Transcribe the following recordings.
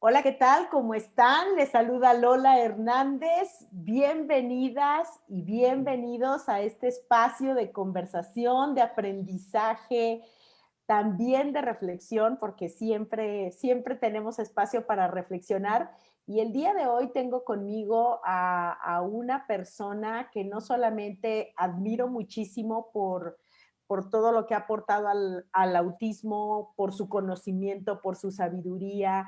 Hola, ¿qué tal? ¿Cómo están? Les saluda Lola Hernández. Bienvenidas y bienvenidos a este espacio de conversación, de aprendizaje, también de reflexión, porque siempre tenemos espacio para reflexionar. Y el día de hoy tengo conmigo a una persona que no solamente admiro muchísimo por todo lo que ha aportado al autismo, por su conocimiento, por su sabiduría,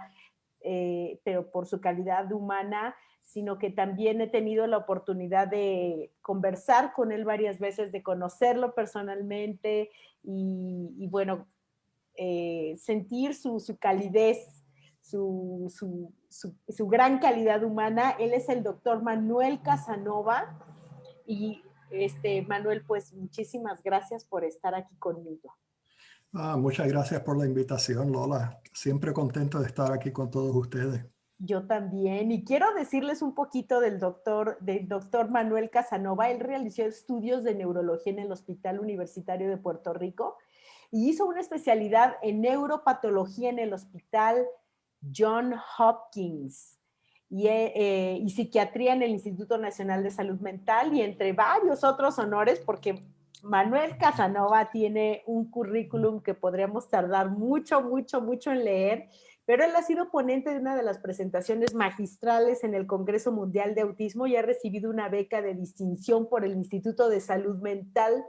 pero por su calidad humana, sino que también he tenido la oportunidad de conversar con él varias veces, de conocerlo personalmente y bueno, sentir su calidez, su gran calidad humana. Él es el doctor Manuel Casanova y Manuel, pues muchísimas gracias por estar aquí conmigo. Muchas gracias por la invitación, Lola. Siempre contento de estar aquí con todos ustedes. Yo también, y quiero decirles un poquito del doctor Manuel Casanova. Él realizó estudios de neurología en el Hospital Universitario de Puerto Rico y hizo una especialidad en neuropatología en el Hospital John Hopkins y psiquiatría en el Instituto Nacional de Salud Mental, y entre varios otros honores, porque Manuel Casanova tiene un currículum que podríamos tardar mucho en leer, pero él ha sido ponente de una de las presentaciones magistrales en el Congreso Mundial de Autismo y ha recibido una beca de distinción por el Instituto de Salud Mental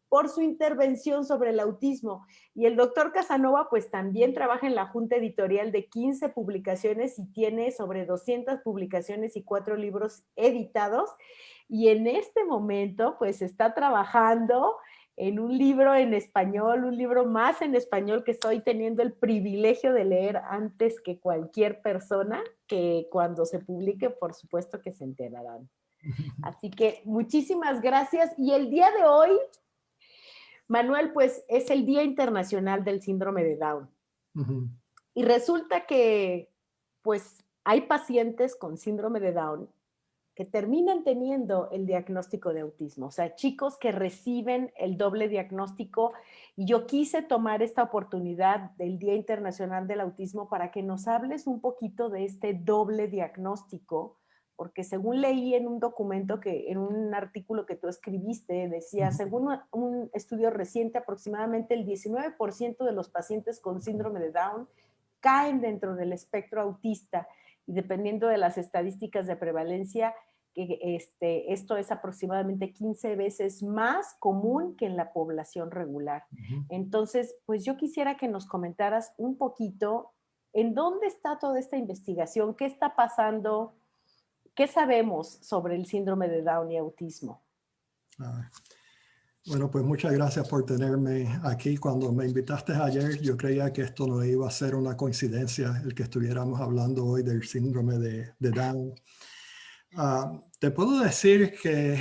por su intervención sobre el autismo. Y el doctor Casanova pues también trabaja en la junta editorial de 15 publicaciones y tiene sobre 200 publicaciones y 4 libros editados. Y en este momento pues está trabajando en un libro en español, un libro más en español que estoy teniendo el privilegio de leer antes que cualquier persona, que cuando se publique, por supuesto que se enterarán. Así que muchísimas gracias. Y el día de hoy, Manuel, pues es el Día Internacional del Síndrome de Down. Y resulta que, pues, hay pacientes con síndrome de Down que terminan teniendo el diagnóstico de autismo, o sea, chicos que reciben el doble diagnóstico. Y yo quise tomar esta oportunidad del Día Internacional del Autismo para que nos hables un poquito de este doble diagnóstico, porque según leí en un documento, en un artículo que tú escribiste, decía, según un estudio reciente, aproximadamente el 19% de los pacientes con síndrome de Down caen dentro del espectro autista, y dependiendo de las estadísticas de prevalencia, que esto es aproximadamente 15 veces más común que en la población regular. Entonces, pues yo quisiera que nos comentaras un poquito en dónde está toda esta investigación, qué está pasando, qué sabemos sobre el síndrome de Down y autismo. Bueno, pues muchas gracias por tenerme aquí. Cuando me invitaste ayer, yo creía que esto no iba a ser una coincidencia, el que estuviéramos hablando hoy del síndrome de Down. Te puedo decir que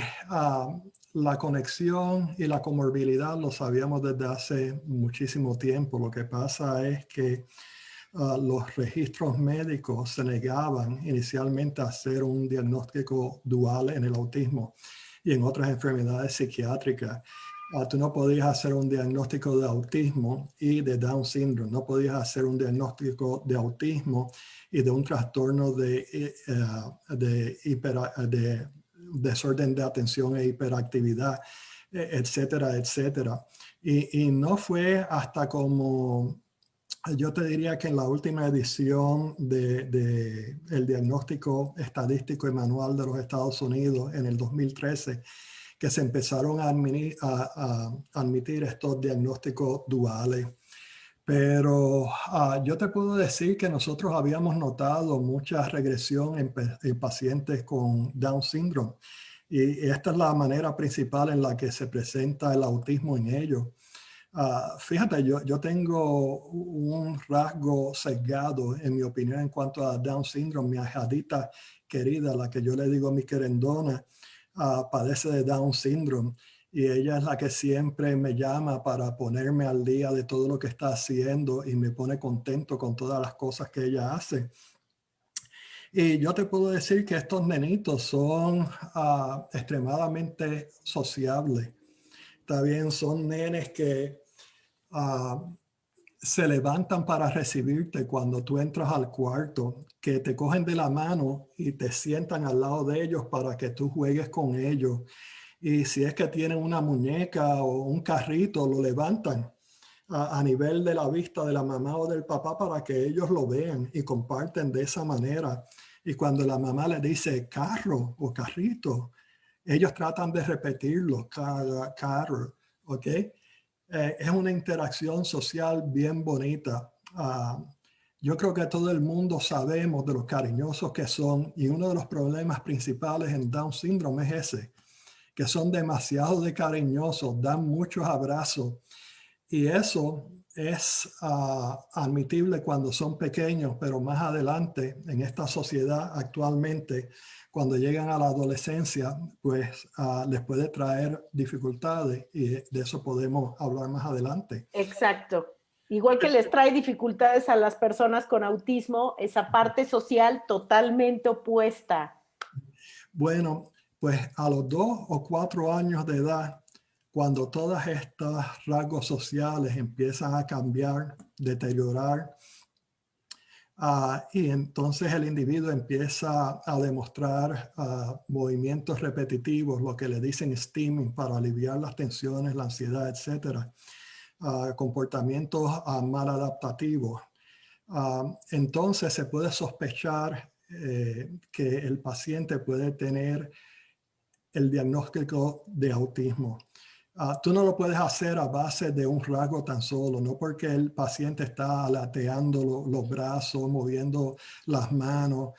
la conexión y la comorbilidad lo sabíamos desde hace muchísimo tiempo. Lo que pasa es que los registros médicos se negaban inicialmente a hacer un diagnóstico dual en el autismo y en otras enfermedades psiquiátricas. Tú no podías hacer un diagnóstico de autismo y de Down syndrome. No podías hacer un diagnóstico de autismo y de un trastorno de desorden de atención e hiperactividad, etcétera, etcétera. Y no fue hasta como, yo te diría que en la última edición de el diagnóstico estadístico y manual de los Estados Unidos en el 2013, que se empezaron a admitir estos diagnósticos duales. Pero yo te puedo decir que nosotros habíamos notado mucha regresión en pacientes con Down syndrome. Y esta es la manera principal en la que se presenta el autismo en ellos. Fíjate, yo tengo un rasgo sesgado, en mi opinión, en cuanto a Down syndrome. Mi ahijadita querida, la que yo le digo mi querendona, padece de Down syndrome. Y ella es la que siempre me llama para ponerme al día de todo lo que está haciendo y me pone contento con todas las cosas que ella hace. Y yo te puedo decir que estos nenitos son extremadamente sociables. Está bien, son nenes que se levantan para recibirte cuando tú entras al cuarto, que te cogen de la mano y te sientan al lado de ellos para que tú juegues con ellos. Y si es que tienen una muñeca o un carrito, lo levantan a nivel de la vista de la mamá o del papá para que ellos lo vean y comparten de esa manera. Y cuando la mamá le dice carro o carrito, ellos tratan de repetirlo, carro, ¿ok? Es una interacción social bien bonita. Yo creo que todo el mundo sabemos de los cariñosos que son, y uno de los problemas principales en Down Syndrome es ese, que son demasiado de cariñosos, dan muchos abrazos, y eso es admitible cuando son pequeños, pero más adelante en esta sociedad actualmente, cuando llegan a la adolescencia, pues les puede traer dificultades, y de eso podemos hablar más adelante. Exacto. Igual que les trae dificultades a las personas con autismo, esa parte social totalmente opuesta. Bueno, pues a los 2 o 4 años de edad, cuando todos estos rasgos sociales empiezan a cambiar, deteriorar, y entonces el individuo empieza a demostrar movimientos repetitivos, lo que le dicen stimming, para aliviar las tensiones, la ansiedad, etcétera. Comportamientos maladaptativos. Entonces se puede sospechar que el paciente puede tener el diagnóstico de autismo. Tú no lo puedes hacer a base de un rasgo tan solo, no porque el paciente está aleteando los brazos, moviendo las manos,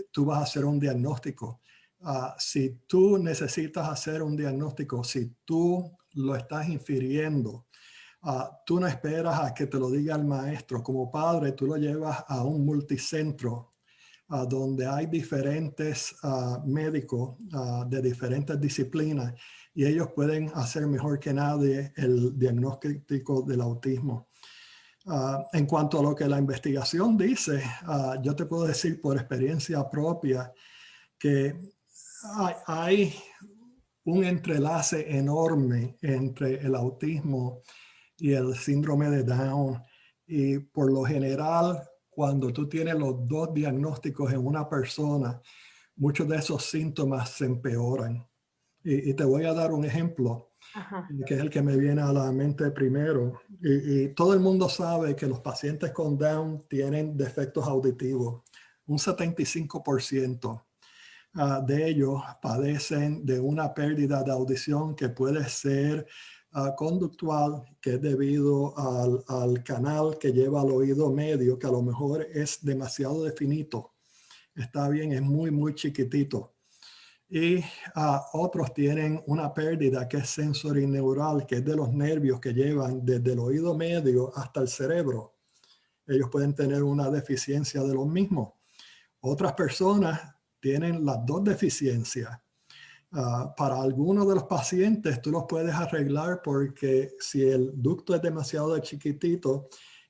tú vas a hacer un diagnóstico. Si tú necesitas hacer un diagnóstico, si tú lo estás infiriendo, tú no esperas a que te lo diga el maestro. Como padre, tú lo llevas a un multicentro donde hay diferentes médicos de diferentes disciplinas, y ellos pueden hacer mejor que nadie el diagnóstico del autismo. En cuanto a lo que la investigación dice, yo te puedo decir por experiencia propia que hay un entrelace enorme entre el autismo y el síndrome de Down, y por lo general, cuando tú tienes los dos diagnósticos en una persona, muchos de esos síntomas se empeoran. Y te voy a dar un ejemplo, que es el que me viene a la mente primero. Y todo el mundo sabe que los pacientes con Down tienen defectos auditivos. Un 75% de ellos padecen de una pérdida de audición que puede ser conductual, que es debido al canal que lleva al oído medio, que a lo mejor es demasiado definito. Está bien, es muy, muy chiquitito. Y otros tienen una pérdida que es sensorineural, que es de los nervios que llevan desde el oído medio hasta el cerebro. Ellos pueden tener una deficiencia de los mismos. Otras personas tienen las dos deficiencias. Para algunos de los pacientes tú los puedes arreglar porque si el ducto es demasiado chiquitito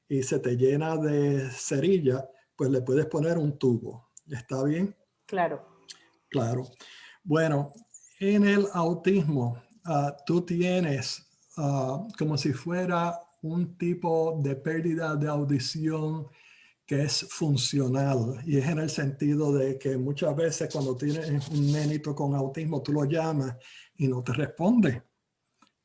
y se te llena de cerilla, pues le puedes poner un tubo. ¿Está bien? Claro. Claro. Bueno, en el autismo tú tienes como si fuera un tipo de pérdida de audición que es funcional, y es en el sentido de que muchas veces cuando tienes un nenito con autismo, tú lo llamas y no te responde.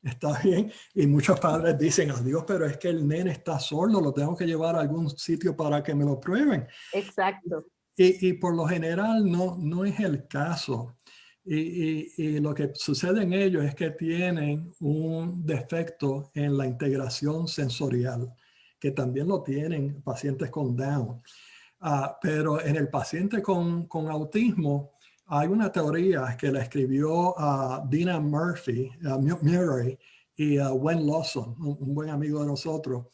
Está bien. Y muchos padres dicen, adiós, pero es que el nene está sordo, lo tengo que llevar a algún sitio para que me lo prueben. Exacto. Y por lo general no es el caso. Y lo que sucede en ellos es que tienen un defecto en la integración sensorial, que también lo tienen pacientes con Down. Pero en el paciente con autismo hay una teoría que la escribió Dina Murray y Wen Lawson, un buen amigo de nosotros,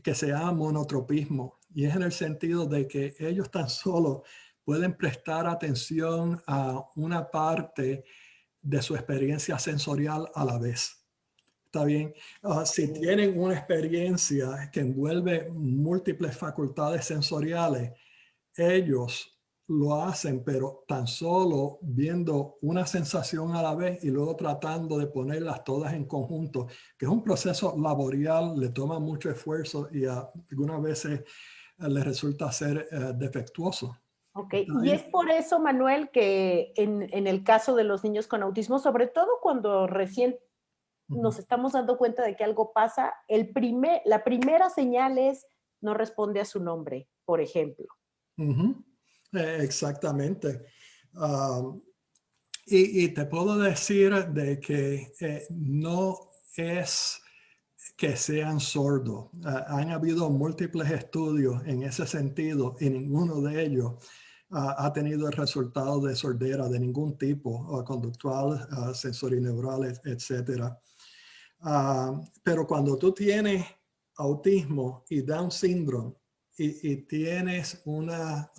que se llama monotropismo. Y es en el sentido de que ellos tan solo pueden prestar atención a una parte de su experiencia sensorial a la vez. ¿Está bien? Si tienen una experiencia que envuelve múltiples facultades sensoriales, ellos lo hacen, pero tan solo viendo una sensación a la vez y luego tratando de ponerlas todas en conjunto, que es un proceso laboral, le toma mucho esfuerzo y algunas veces le resulta ser defectuoso. Ok, y es por eso, Manuel, que en el caso de los niños con autismo, sobre todo cuando recién nos estamos dando cuenta de que algo pasa, la primera señal es no responde a su nombre, por ejemplo. Exactamente. Y te puedo decir de que no es que sean sordos. Han habido múltiples estudios en ese sentido y ninguno de ellos ha tenido el resultado de sordera de ningún tipo, conductual, sensorineural, etc. Pero cuando tú tienes autismo y Down syndrome y tienes una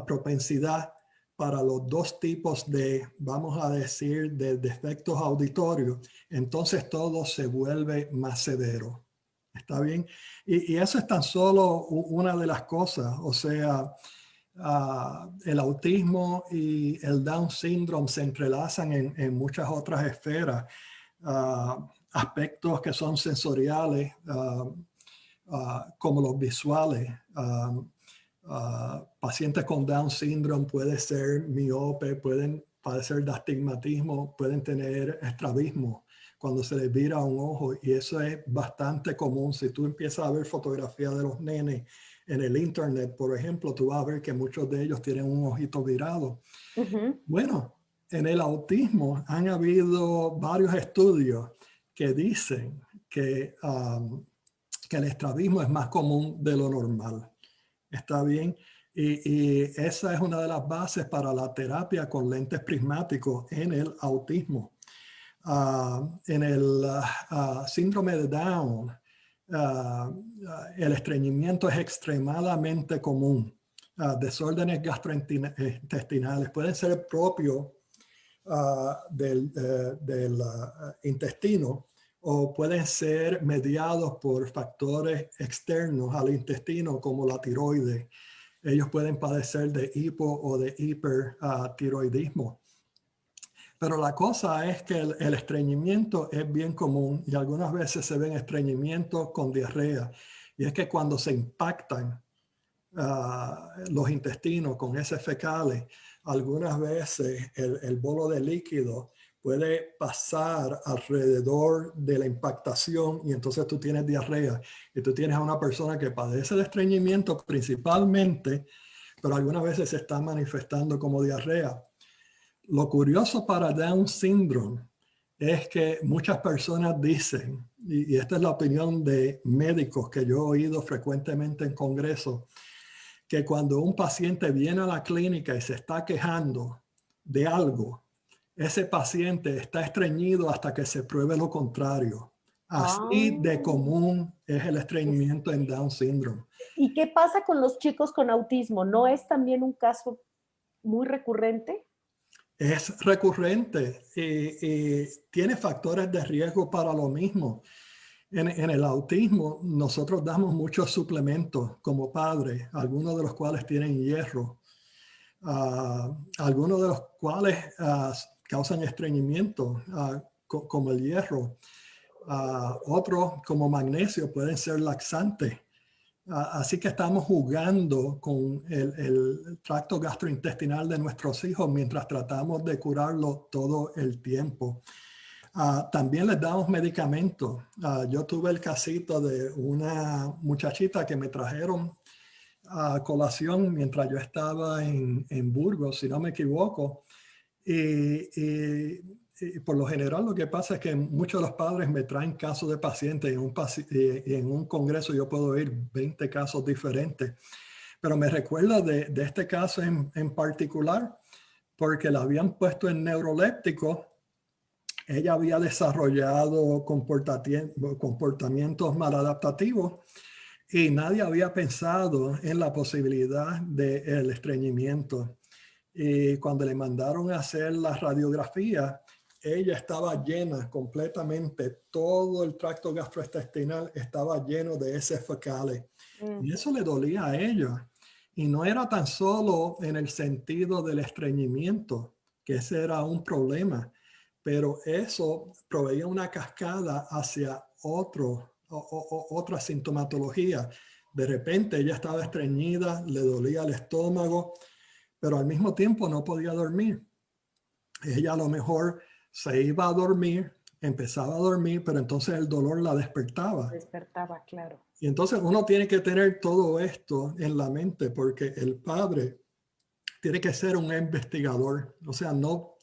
propensidad para los dos tipos de, vamos a decir, de defectos auditorios, entonces todo se vuelve más severo. ¿Está bien? Y eso es tan solo una de las cosas. O sea, el autismo y el Down syndrome se entrelazan en muchas otras esferas. Aspectos que son sensoriales, como los visuales. Pacientes con Down syndrome pueden ser miope, pueden padecer de astigmatismo, pueden tener estrabismo cuando se les vira un ojo, y eso es bastante común. Si tú empiezas a ver fotografías de los nenes en el internet, por ejemplo, tú vas a ver que muchos de ellos tienen un ojito virado. Bueno, en el autismo han habido varios estudios que dicen que el estrabismo es más común de lo normal. ¿Está bien? Y esa es una de las bases para la terapia con lentes prismáticos en el autismo. En el síndrome de Down, el estreñimiento es extremadamente común. Desórdenes gastrointestinales pueden ser propios del intestino, o pueden ser mediados por factores externos al intestino como la tiroides. Ellos pueden padecer de hipo o de hipertiroidismo. Pero la cosa es que el estreñimiento es bien común y algunas veces se ven estreñimientos con diarrea. Y es que cuando se impactan los intestinos con heces fecales, algunas veces el bolo de líquido puede pasar alrededor de la impactación y entonces tú tienes diarrea. Y tú tienes a una persona que padece de estreñimiento principalmente, pero algunas veces se está manifestando como diarrea. Lo curioso para Down syndrome es que muchas personas dicen, y esta es la opinión de médicos que yo he oído frecuentemente en congresos, que cuando un paciente viene a la clínica y se está quejando de algo, ese paciente está estreñido hasta que se pruebe lo contrario. Así de común es el estreñimiento en Down syndrome. ¿Y qué pasa con los chicos con autismo? ¿No es también un caso muy recurrente? Es recurrente y tiene factores de riesgo para lo mismo. En el autismo, nosotros damos muchos suplementos como padres, algunos de los cuales tienen hierro, algunos de los cuales causan estreñimiento, como el hierro. Otros, como magnesio, pueden ser laxantes. Así que estamos jugando con el tracto gastrointestinal de nuestros hijos mientras tratamos de curarlo todo el tiempo. También les damos medicamentos. Yo tuve el casito de una muchachita que me trajeron a colación mientras yo estaba en Burgos, si no me equivoco. Y por lo general lo que pasa es que muchos de los padres me traen casos de pacientes y en un congreso yo puedo oír 20 casos diferentes. Pero me recuerda de este caso en particular porque la habían puesto en neuroléptico. Ella había desarrollado comportamientos maladaptativos y nadie había pensado en la posibilidad del estreñimiento. Y cuando le mandaron a hacer la radiografía, ella estaba llena completamente, todo el tracto gastrointestinal estaba lleno de heces fecales. Y eso le dolía a ella. Y no era tan solo en el sentido del estreñimiento, que ese era un problema, pero eso proveía una cascada hacia otra sintomatología. De repente ella estaba estreñida, le dolía el estómago, pero al mismo tiempo no podía dormir. Ella a lo mejor se iba a dormir, empezaba a dormir, pero entonces el dolor la despertaba. Despertaba, claro. Y entonces uno tiene que tener todo esto en la mente porque el padre tiene que ser un investigador. O sea, no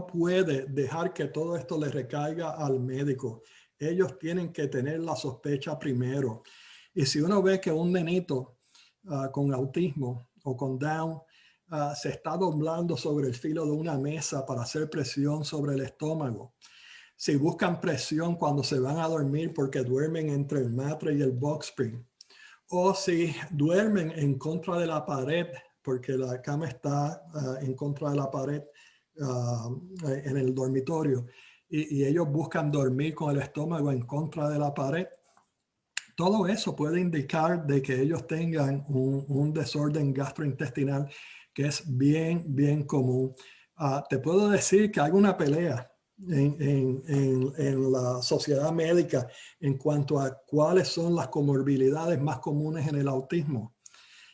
puede dejar que todo esto le recaiga al médico. Ellos tienen que tener la sospecha primero. Y si uno ve que un nenito con autismo o con Down se está doblando sobre el filo de una mesa para hacer presión sobre el estómago, si buscan presión cuando se van a dormir porque duermen entre el matre y el box spring, o si duermen en contra de la pared porque la cama está en contra de la pared en el dormitorio y ellos buscan dormir con el estómago en contra de la pared, todo eso puede indicar de que ellos tengan un desorden gastrointestinal que es bien, bien común. Te puedo decir que hay una pelea en la sociedad médica en cuanto a cuáles son las comorbilidades más comunes en el autismo.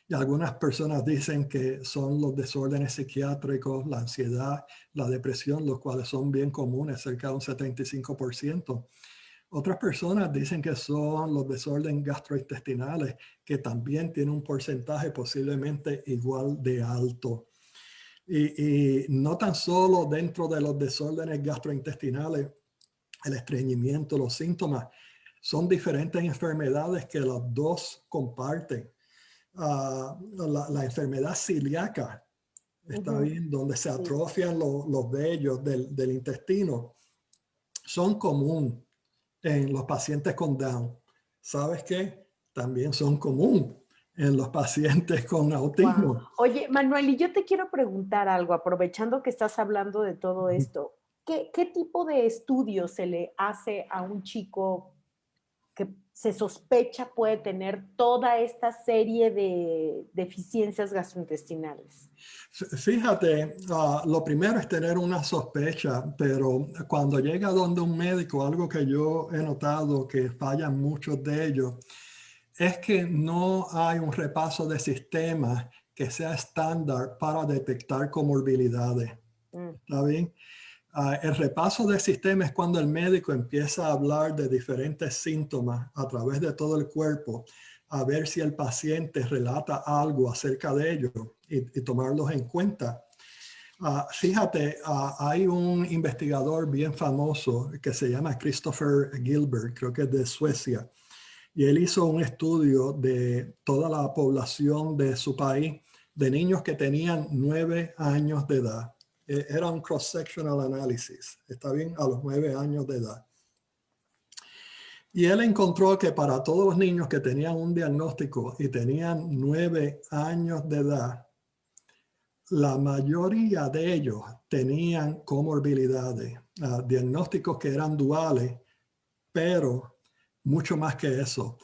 Y algunas personas dicen que son los desórdenes psiquiátricos, la ansiedad, la depresión, los cuales son bien comunes, cerca de un 75%. Otras personas dicen que son los desórdenes gastrointestinales, que también tienen un porcentaje posiblemente igual de alto. Y no tan solo dentro de los desórdenes gastrointestinales, el estreñimiento, los síntomas, son diferentes enfermedades que las dos comparten. La enfermedad celíaca, está bien, donde se atrofian los vellos del intestino, son común en los pacientes con Down. ¿Sabes qué? También son común en los pacientes con autismo. Wow. Oye, Manuel, y yo te quiero preguntar algo, aprovechando que estás hablando de todo esto. ¿Qué tipo de estudio se le hace a un chico que se sospecha puede tener toda esta serie de deficiencias gastrointestinales? Fíjate, lo primero es tener una sospecha, pero cuando llega donde un médico, algo que yo he notado que fallan muchos de ellos, es que no hay un repaso de sistemas que sea estándar para detectar comorbilidades. ¿Está bien? El repaso del sistema es cuando el médico empieza a hablar de diferentes síntomas a través de todo el cuerpo, a ver si el paciente relata algo acerca de ellos y tomarlos en cuenta. Fíjate, hay un investigador bien famoso que se llama Christopher Gilbert, creo que es de Suecia, y él hizo un estudio de toda la población de su país, de niños que tenían 9 años de edad. Era un cross-sectional analysis, ¿está bien? A los 9 años de edad. Y él encontró que para todos los niños que tenían un diagnóstico y tenían 9 años de edad, la mayoría de ellos tenían comorbilidades, diagnósticos que eran duales, pero mucho más que eso.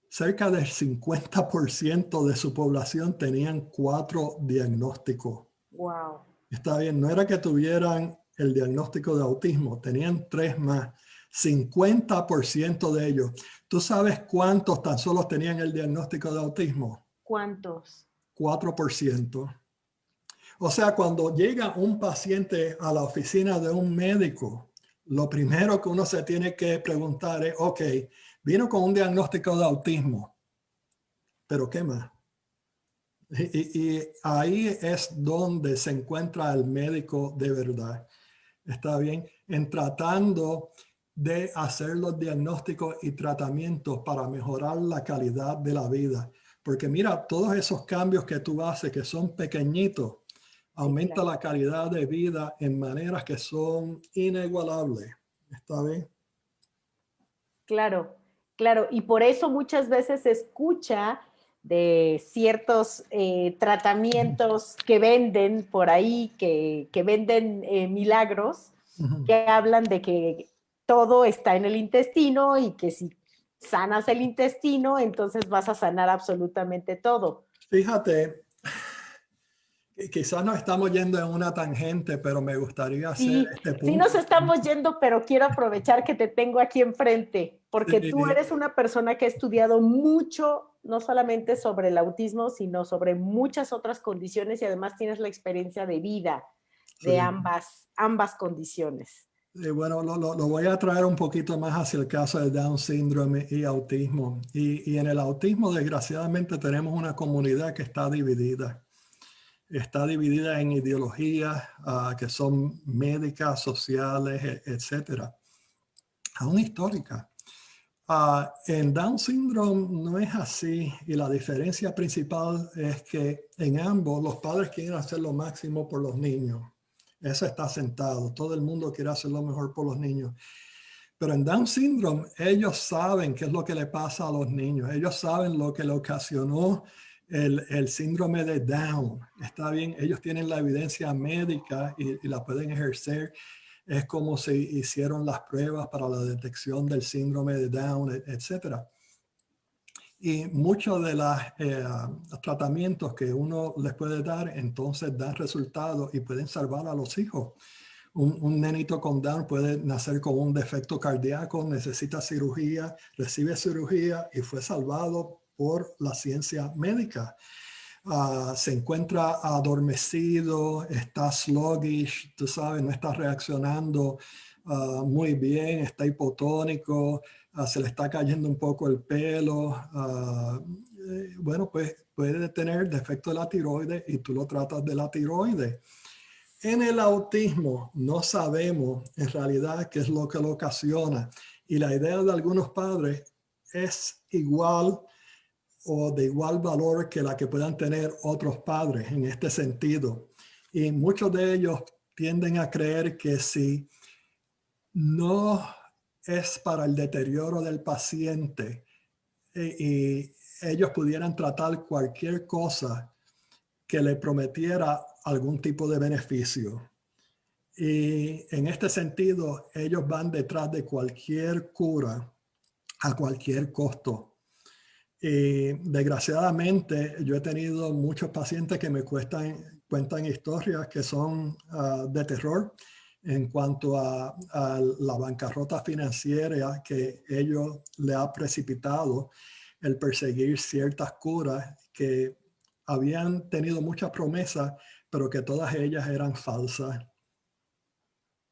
Cerca del 50% de su población tenían 4 diagnósticos. Wow. Está bien, no era que tuvieran el diagnóstico de autismo, tenían 3 más. 50% de ellos. ¿Tú sabes cuántos tan solo tenían el diagnóstico de autismo? ¿Cuántos? 4%. O sea, cuando llega un paciente a la oficina de un médico, lo primero que uno se tiene que preguntar es, ok, vino con un diagnóstico de autismo, pero ¿qué más? Y ahí es donde se encuentra el médico de verdad. ¿Está bien? En tratando de hacer los diagnósticos y tratamientos para mejorar la calidad de la vida. Porque mira, todos esos cambios que tú haces, que son pequeñitos, aumenta claro. la calidad de vida en maneras que son inigualables. ¿Está bien? Claro, claro. Y por eso muchas veces se escucha de ciertos tratamientos que venden por ahí, que venden milagros, que hablan de que todo está en el intestino y que si sanas el intestino, entonces vas a sanar absolutamente todo. Fíjate, quizás nos estamos yendo en una tangente, pero me gustaría hacer Sí, este sí punto. nos estamos yendo, pero quiero aprovechar que te tengo aquí enfrente, porque tú Sí, eres una persona que ha estudiado mucho, no solamente sobre el autismo, sino sobre muchas otras condiciones y además tienes la experiencia de vida de sí. ambas condiciones. Bueno, lo voy a traer un poquito más hacia el caso de Down síndrome y autismo. Y en el autismo, desgraciadamente, tenemos una comunidad que está dividida. Está dividida en ideologías que son médicas, sociales, etcétera, aún históricas. En Down syndrome no es así y la diferencia principal es que en ambos los padres quieren hacer lo máximo por los niños. Eso está sentado. Todo el mundo quiere hacer lo mejor por los niños. Pero en Down syndrome ellos saben qué es lo que le pasa a los niños. Ellos saben lo que le ocasionó el síndrome de Down. Está bien, ellos tienen la evidencia médica y la pueden ejercer. Es como si hicieron las pruebas para la detección del síndrome de Down, etcétera. Y muchos de los tratamientos que uno les puede dar, entonces dan resultados y pueden salvar a los hijos. Un nenito con Down puede nacer con un defecto cardíaco, necesita cirugía, recibe cirugía y fue salvado por la ciencia médica. Se encuentra adormecido, está sluggish, tú sabes, no está reaccionando muy bien, está hipotónico, se le está cayendo un poco el pelo. Bueno, pues puede tener defecto de la tiroides y tú lo tratas de la tiroides. En el autismo no sabemos en realidad qué es lo que lo ocasiona y la idea de algunos padres es igual o de igual valor que la que puedan tener otros padres en este sentido. Y muchos de ellos tienden a creer que si no es para el deterioro del paciente y ellos pudieran tratar cualquier cosa que le prometiera algún tipo de beneficio. Y en este sentido, ellos van detrás de cualquier cura a cualquier costo. Y desgraciadamente, yo he tenido muchos pacientes que me cuentan historias que son de terror en cuanto a la bancarrota financiera que ellos le ha precipitado el perseguir ciertas curas que habían tenido muchas promesas, pero que todas ellas eran falsas.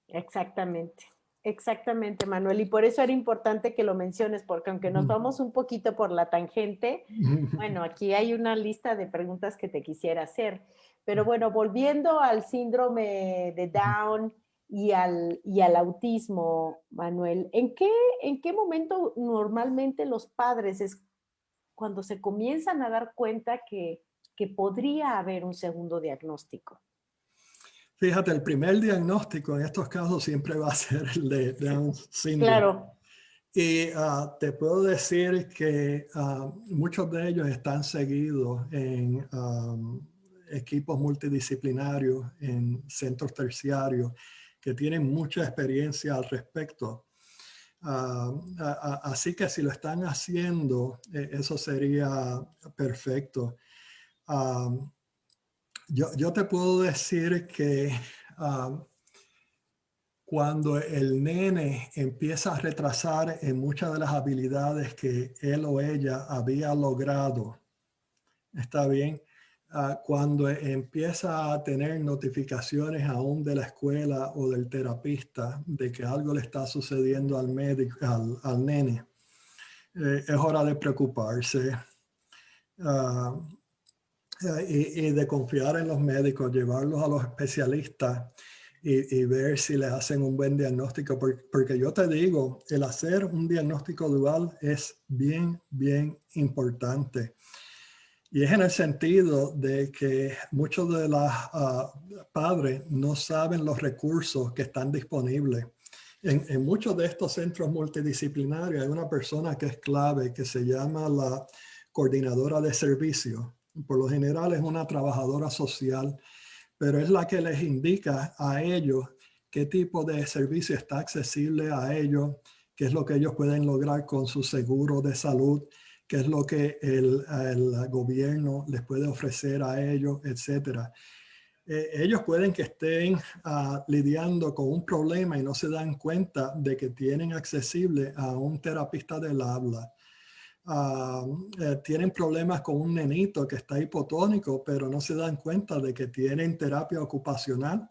Exactamente, exactamente, Manuel. Y por eso era importante que lo menciones, porque aunque nos vamos un poquito por la tangente, bueno, aquí hay una lista de preguntas que te quisiera hacer. Pero bueno, volviendo al síndrome de Down y al autismo, Manuel, en qué momento normalmente los padres es cuando se comienzan a dar cuenta que podría haber un segundo diagnóstico? Fíjate, el primer diagnóstico en estos casos siempre va a ser el de Down síndrome. Claro. Y te puedo decir que muchos de ellos están seguidos en equipos multidisciplinarios, en centros terciarios, que tienen mucha experiencia al respecto. Así que si lo están haciendo, eso sería perfecto. Yo te puedo decir que cuando el nene empieza a retrasar en muchas de las habilidades que él o ella había logrado, está bien. Cuando empieza a tener notificaciones aún de la escuela o del terapista de que algo le está sucediendo al médico, al nene, es hora de preocuparse. Y de confiar en los médicos, llevarlos a los especialistas y ver si les hacen un buen diagnóstico. Porque yo te digo, el hacer un diagnóstico dual es bien, bien importante. Y es en el sentido de que muchos de los padres no saben los recursos que están disponibles. En muchos de estos centros multidisciplinarios hay una persona que es clave, que se llama la coordinadora de servicios. Por lo general es una trabajadora social, pero es la que les indica a ellos qué tipo de servicio está accesible a ellos, qué es lo que ellos pueden lograr con su seguro de salud, qué es lo que el gobierno les puede ofrecer a ellos, etcétera. Ellos pueden que estén lidiando con un problema y no se dan cuenta de que tienen accesible a un terapista del habla. Tienen problemas con un nenito que está hipotónico, pero no se dan cuenta de que tienen terapia ocupacional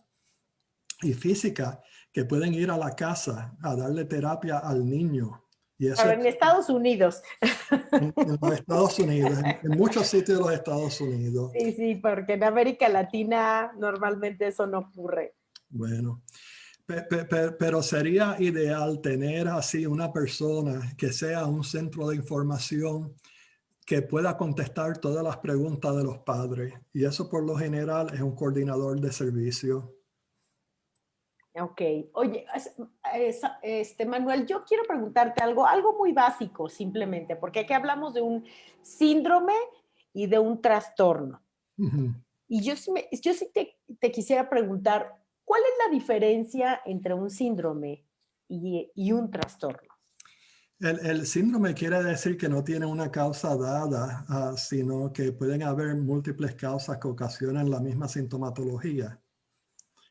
y física, que pueden ir a la casa a darle terapia al niño. Y eso Pero es en Estados Unidos. en los Estados Unidos, en muchos sitios de los Estados Unidos. Sí, sí, porque en América Latina normalmente eso no ocurre. Bueno, pero sería ideal tener así una persona que sea un centro de información que pueda contestar todas las preguntas de los padres. Y eso por lo general es un coordinador de servicio. Ok. Oye, Manuel, yo quiero preguntarte algo muy básico simplemente, porque aquí hablamos de un síndrome y de un trastorno. Uh-huh. Y yo sí te quisiera preguntar, ¿cuál es la diferencia entre un síndrome y un trastorno? El síndrome quiere decir que no tiene una causa dada, sino que pueden haber múltiples causas que ocasionan la misma sintomatología.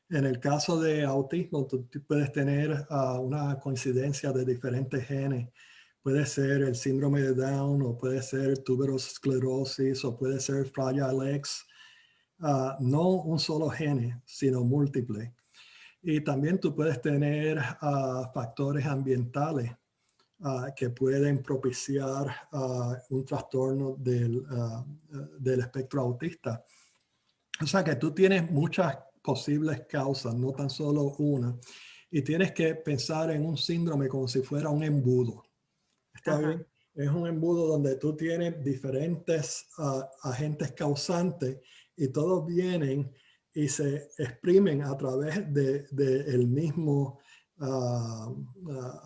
En el caso de autismo, tú puedes tener una coincidencia de diferentes genes. Puede ser el síndrome de Down, o puede ser tuberosclerosis, o puede ser Fragile X. No un solo gene, sino múltiples. Y también tú puedes tener factores ambientales que pueden propiciar un trastorno del espectro autista. O sea que tú tienes muchas posibles causas, no tan solo una, y tienes que pensar en un síndrome como si fuera un embudo. ¿Está Ajá. bien? Es un embudo donde tú tienes diferentes agentes causantes y todos vienen y se exprimen a través del mismo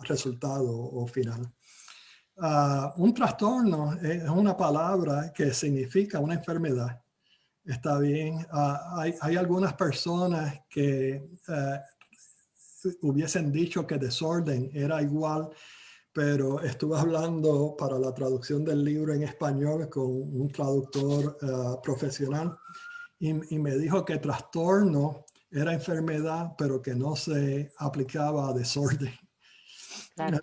resultado o final. Un trastorno es una palabra que significa una enfermedad. Está bien. Hay algunas personas que hubiesen dicho que desorden era igual, pero estuve hablando para la traducción del libro en español con un traductor profesional y me dijo que trastorno era enfermedad, pero que no se aplicaba a desorden. Claro.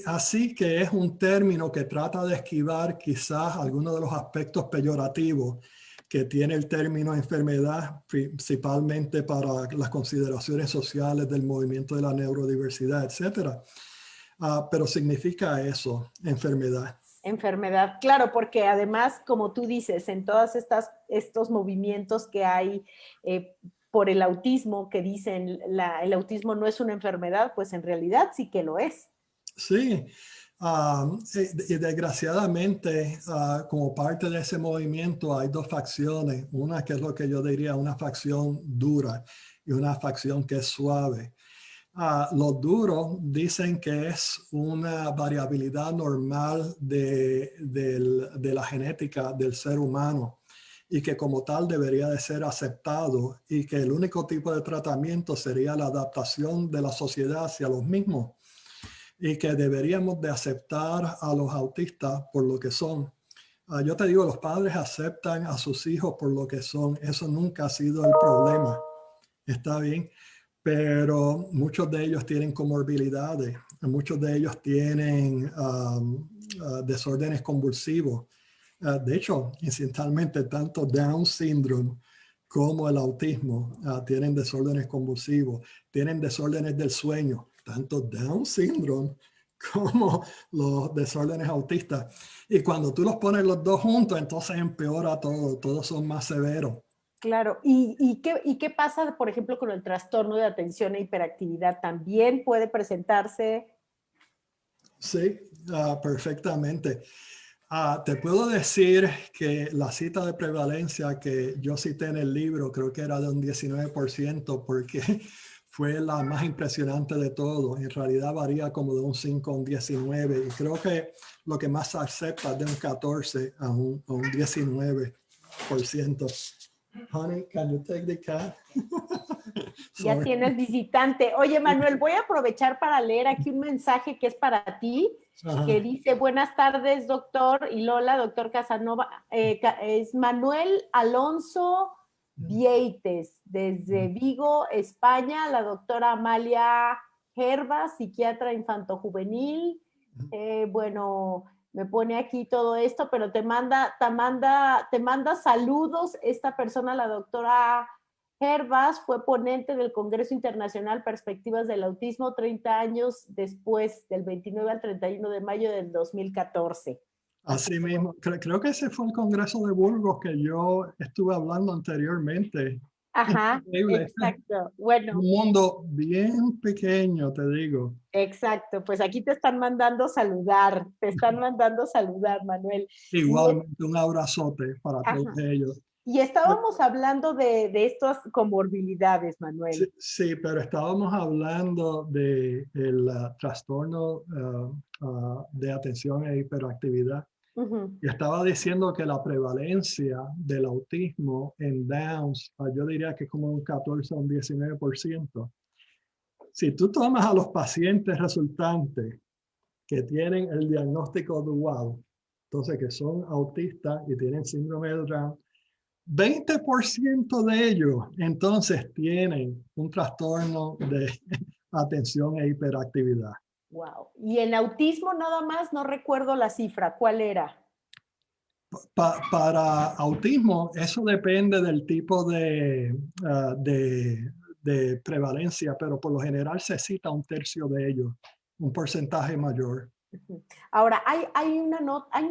Así que es un término que trata de esquivar quizás algunos de los aspectos peyorativos que tiene el término enfermedad, principalmente para las consideraciones sociales del movimiento de la neurodiversidad, etcétera. Pero significa eso, enfermedad. Enfermedad, claro, porque además, como tú dices, en todos estos movimientos que hay por el autismo, que dicen el autismo no es una enfermedad, pues en realidad sí que lo es. Sí, y desgraciadamente, como parte de ese movimiento hay dos facciones, una que es lo que yo diría una facción dura y una facción que es suave. Los duros dicen que es una variabilidad normal de la genética del ser humano y que como tal debería de ser aceptado y que el único tipo de tratamiento sería la adaptación de la sociedad hacia los mismos y que deberíamos de aceptar a los autistas por lo que son. Yo te digo, los padres aceptan a sus hijos por lo que son. Eso nunca ha sido el problema. Está bien. Pero muchos de ellos tienen comorbilidades, muchos de ellos tienen desórdenes convulsivos. De hecho, incidentalmente, tanto Down syndrome como el autismo tienen desórdenes convulsivos, tienen desórdenes del sueño, tanto Down syndrome como los desórdenes autistas. Y cuando tú los pones los dos juntos, entonces empeora todo, todos son más severos. Claro, ¿y qué pasa, por ejemplo, con el trastorno de atención e hiperactividad? ¿También puede presentarse? Sí, perfectamente. Te puedo decir que la cita de prevalencia que yo cité en el libro creo que era de un 19% porque fue la más impresionante de todo. En realidad varía como de un 5 a un 19 y creo que lo que más se acepta es de un 14 a un 19%. Honey, can you take the cat? Ya tienes visitante. Oye, Manuel, voy a aprovechar para leer aquí un mensaje que es para ti Ajá. que dice, buenas tardes, doctor y Lola, doctor Casanova. Es Manuel Alonso Vieites, desde Vigo, España, la doctora Amalia Gerva, psiquiatra infantojuvenil. Bueno, me pone aquí todo esto, pero te manda saludos esta persona, la doctora Hervas, fue ponente del Congreso Internacional Perspectivas del Autismo 30 años después, del 29 al 31 de mayo del 2014. Así Así que bueno. mismo, creo que ese fue el Congreso de Burgos que yo estuve hablando anteriormente. Ajá, Increíble, este es exacto. Bueno, un mundo bien pequeño, te digo. exacto. Pues aquí te están mandando saludar, Manuel. Y, Igualmente, un abrazote para todos ajá. ellos. Y estábamos hablando de estas comorbilidades, Sí, Manuel. sí, pero estábamos hablando de el trastorno de atención e hiperactividad. Uh-huh. Y estaba diciendo que la prevalencia del autismo en Downs, yo diría que es como un 14 o un 19%. Si tú tomas a los pacientes resultantes que tienen el diagnóstico dual, entonces que son autistas y tienen síndrome de Down, 20% de ellos entonces tienen un trastorno de atención e hiperactividad. Wow. Y en autismo nada más, no recuerdo la cifra, ¿cuál era? Para autismo, eso depende del tipo de prevalencia, pero por lo general se cita un tercio de ellos, un porcentaje mayor. Ahora, hay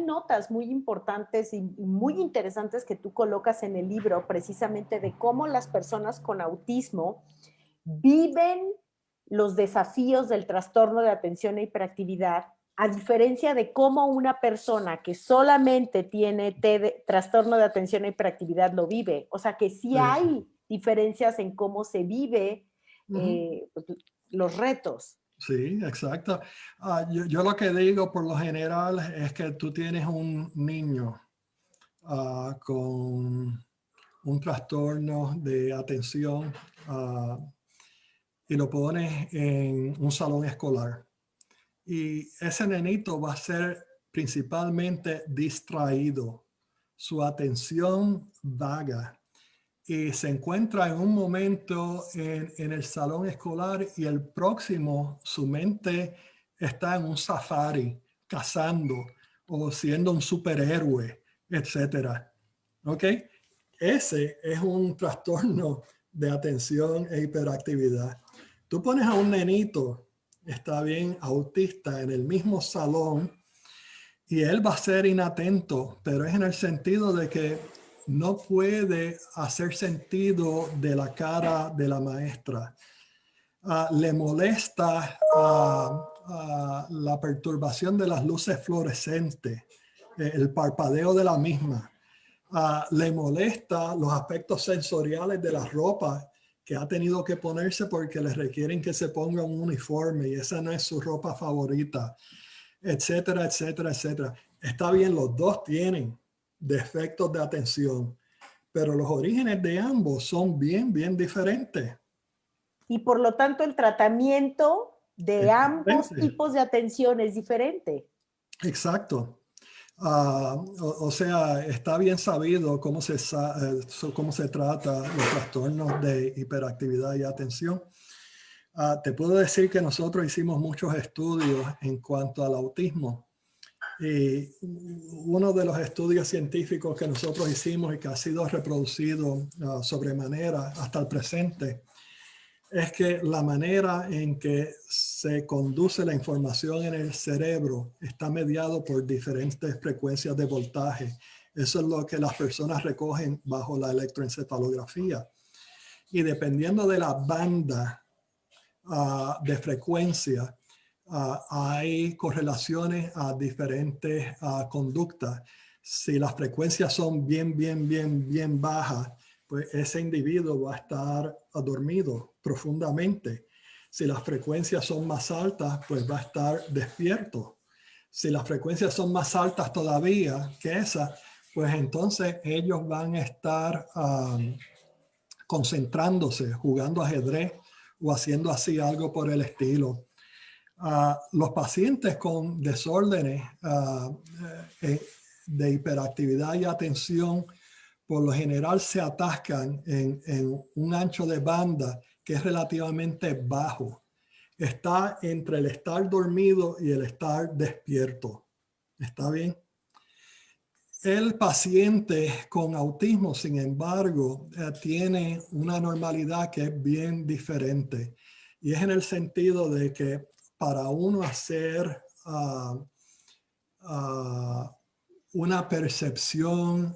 notas muy importantes y muy interesantes que tú colocas en el libro precisamente de cómo las personas con autismo viven los desafíos del trastorno de atención e hiperactividad, a diferencia de cómo una persona que solamente tiene trastorno de atención e hiperactividad lo vive. O sea que sí Sí. hay diferencias en cómo se vive Ujú. los retos. Sí, exacto. Yo lo que digo por lo general es que tú tienes un niño con un trastorno de atención y lo pones en un salón escolar. Y ese nenito va a ser principalmente distraído, su atención vaga y se encuentra en un momento en el salón escolar y el próximo, su mente está en un safari, cazando o siendo un superhéroe, etcétera. ¿Ok? Ese es un trastorno de atención e hiperactividad. Tú pones a un nenito, está bien, autista, en el mismo salón y él va a ser inatento, pero es en el sentido de que no puede hacer sentido de la cara de la maestra. Le molesta la perturbación de las luces fluorescentes, el parpadeo de la misma. Le molesta los aspectos sensoriales de la ropa que ha tenido que ponerse porque le requieren que se ponga un uniforme y esa no es su ropa favorita, etcétera, etcétera, etcétera. Está bien, los dos tienen defectos de atención, pero los orígenes de ambos son bien, bien diferentes. Y por lo tanto el tratamiento de Es ambos diferente. tipos de atención es diferente. Exacto. O sea, está bien sabido cómo se trata los trastornos de hiperactividad y atención. Te puedo decir que nosotros hicimos muchos estudios en cuanto al autismo. Y uno de los estudios científicos que nosotros hicimos y que ha sido reproducido sobremanera hasta el presente es que la manera en que se conduce la información en el cerebro está mediado por diferentes frecuencias de voltaje. Eso es lo que las personas recogen bajo la electroencefalografía. Y dependiendo de la banda de frecuencia, hay correlaciones a diferentes conductas. Si las frecuencias son bien bajas, pues ese individuo va a estar dormido profundamente. Si las frecuencias son más altas, pues va a estar despierto. Si las frecuencias son más altas todavía que esa, pues entonces ellos van a estar concentrándose, jugando ajedrez o haciendo así algo por el estilo. Los pacientes con desórdenes de hiperactividad y atención por lo general se atascan en un ancho de banda que es relativamente bajo. Está entre el estar dormido y el estar despierto. ¿Está bien? El paciente con autismo, sin embargo, tiene una normalidad que es bien diferente. Y es en el sentido de que para uno hacer una percepción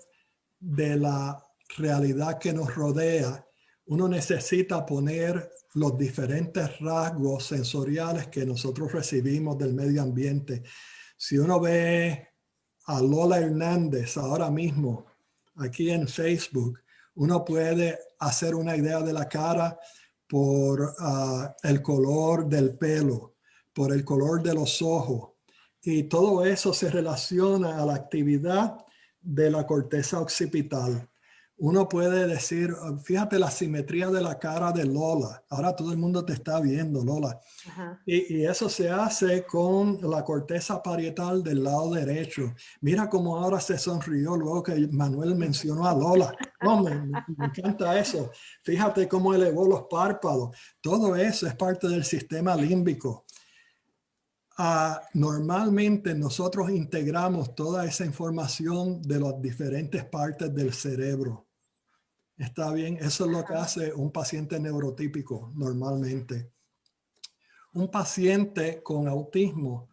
de la realidad que nos rodea, uno necesita poner los diferentes rasgos sensoriales que nosotros recibimos del medio ambiente. Si uno ve a Lola Hernández ahora mismo aquí en Facebook, uno puede hacer una idea de la cara por el color del pelo, por el color de los ojos, y todo eso se relaciona a la actividad de la corteza occipital. Uno puede decir, fíjate la simetría de la cara de Lola. Ahora todo el mundo te está viendo, Lola. Ajá. Y eso se hace con la corteza parietal del lado derecho. Mira cómo ahora se sonrió luego que Manuel mencionó a Lola. Oh, me encanta eso. Fíjate cómo elevó los párpados. Todo eso es parte del sistema límbico. Normalmente nosotros integramos toda esa información de las diferentes partes del cerebro. ¿Está bien? Eso es lo que hace un paciente neurotípico normalmente. Un paciente con autismo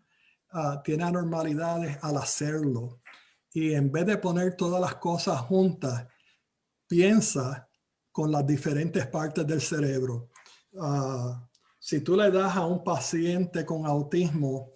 tiene anormalidades al hacerlo, y en vez de poner todas las cosas juntas, piensa con las diferentes partes del cerebro. Si tú le das a un paciente con autismo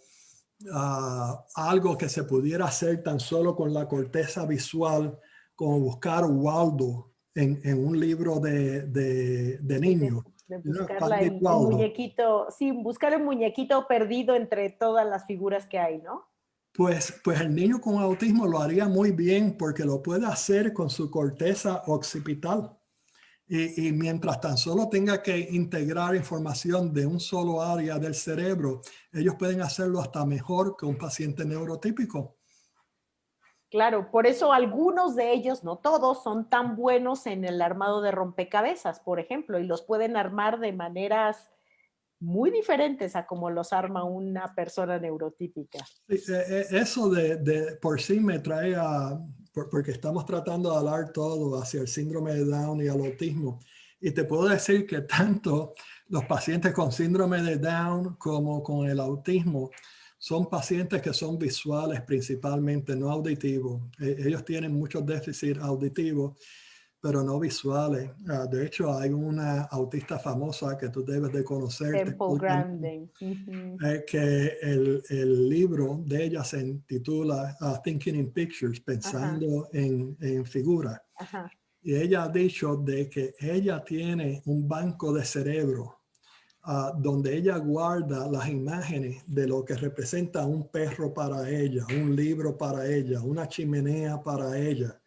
algo que se pudiera hacer tan solo con la corteza visual, como buscar Waldo en un libro de niños. De buscarla, Find el Waldo. muñequito, sí, buscar el muñequito perdido entre todas las figuras que hay, ¿no? Pues el niño con autismo lo haría muy bien porque lo puede hacer con su corteza occipital. Y mientras tan solo tenga que integrar información de un solo área del cerebro, ellos pueden hacerlo hasta mejor que un paciente neurotípico. Claro, por eso algunos de ellos, no todos, son tan buenos en el armado de rompecabezas, por ejemplo, y los pueden armar de maneras muy diferentes a como los arma una persona neurotípica. Eso de por sí me trae porque estamos tratando de hablar todo hacia el síndrome de Down y al autismo. Y te puedo decir que tanto los pacientes con síndrome de Down como con el autismo son pacientes que son visuales principalmente, no auditivos. Ellos tienen muchos déficits auditivos, pero no visuales. De hecho, hay una autista famosa que tú debes de conocer, Temple Grandin. que el libro de ella se intitula Thinking in Pictures, pensando en figuras. Ajá. Y ella ha dicho de que ella tiene un banco de cerebro donde ella guarda las imágenes de lo que representa un perro para ella, un libro para ella, una chimenea para ella.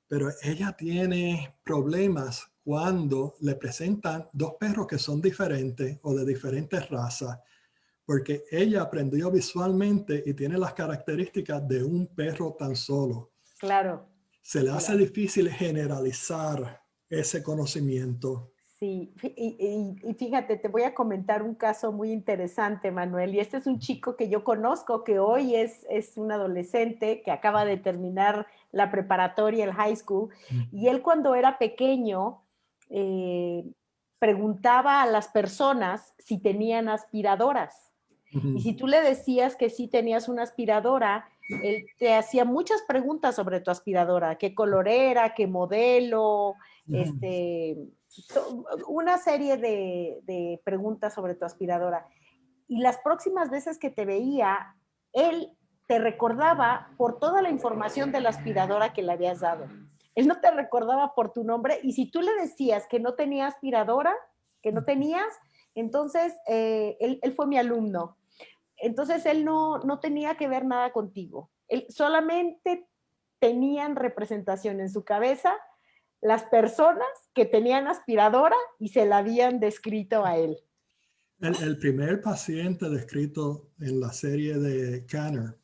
Pero ella tiene problemas cuando le presentan dos perros que son diferentes o de diferentes razas, porque ella aprendió visualmente y tiene las características de un perro tan solo. Claro. Se le hace difícil generalizar ese conocimiento. Sí, y fíjate, te voy a comentar un caso muy interesante, Manuel, y este es un chico que yo conozco, que hoy es un adolescente que acaba de terminar la preparatoria, el high school, y él cuando era pequeño preguntaba a las personas si tenían aspiradoras. Y si tú le decías que sí tenías una aspiradora, él te hacía muchas preguntas sobre tu aspiradora, qué color era, qué modelo, una serie de preguntas sobre tu aspiradora. Y las próximas veces que te veía, él te recordaba por toda la información de la aspiradora que le habías dado. Él no te recordaba por tu nombre, y si tú le decías que no tenía aspiradora, que no tenías, entonces él fue mi alumno. Entonces él no tenía que ver nada contigo. Él solamente tenían representación en su cabeza las personas que tenían aspiradora y se la habían descrito a él. El primer paciente descrito en la serie de Kanner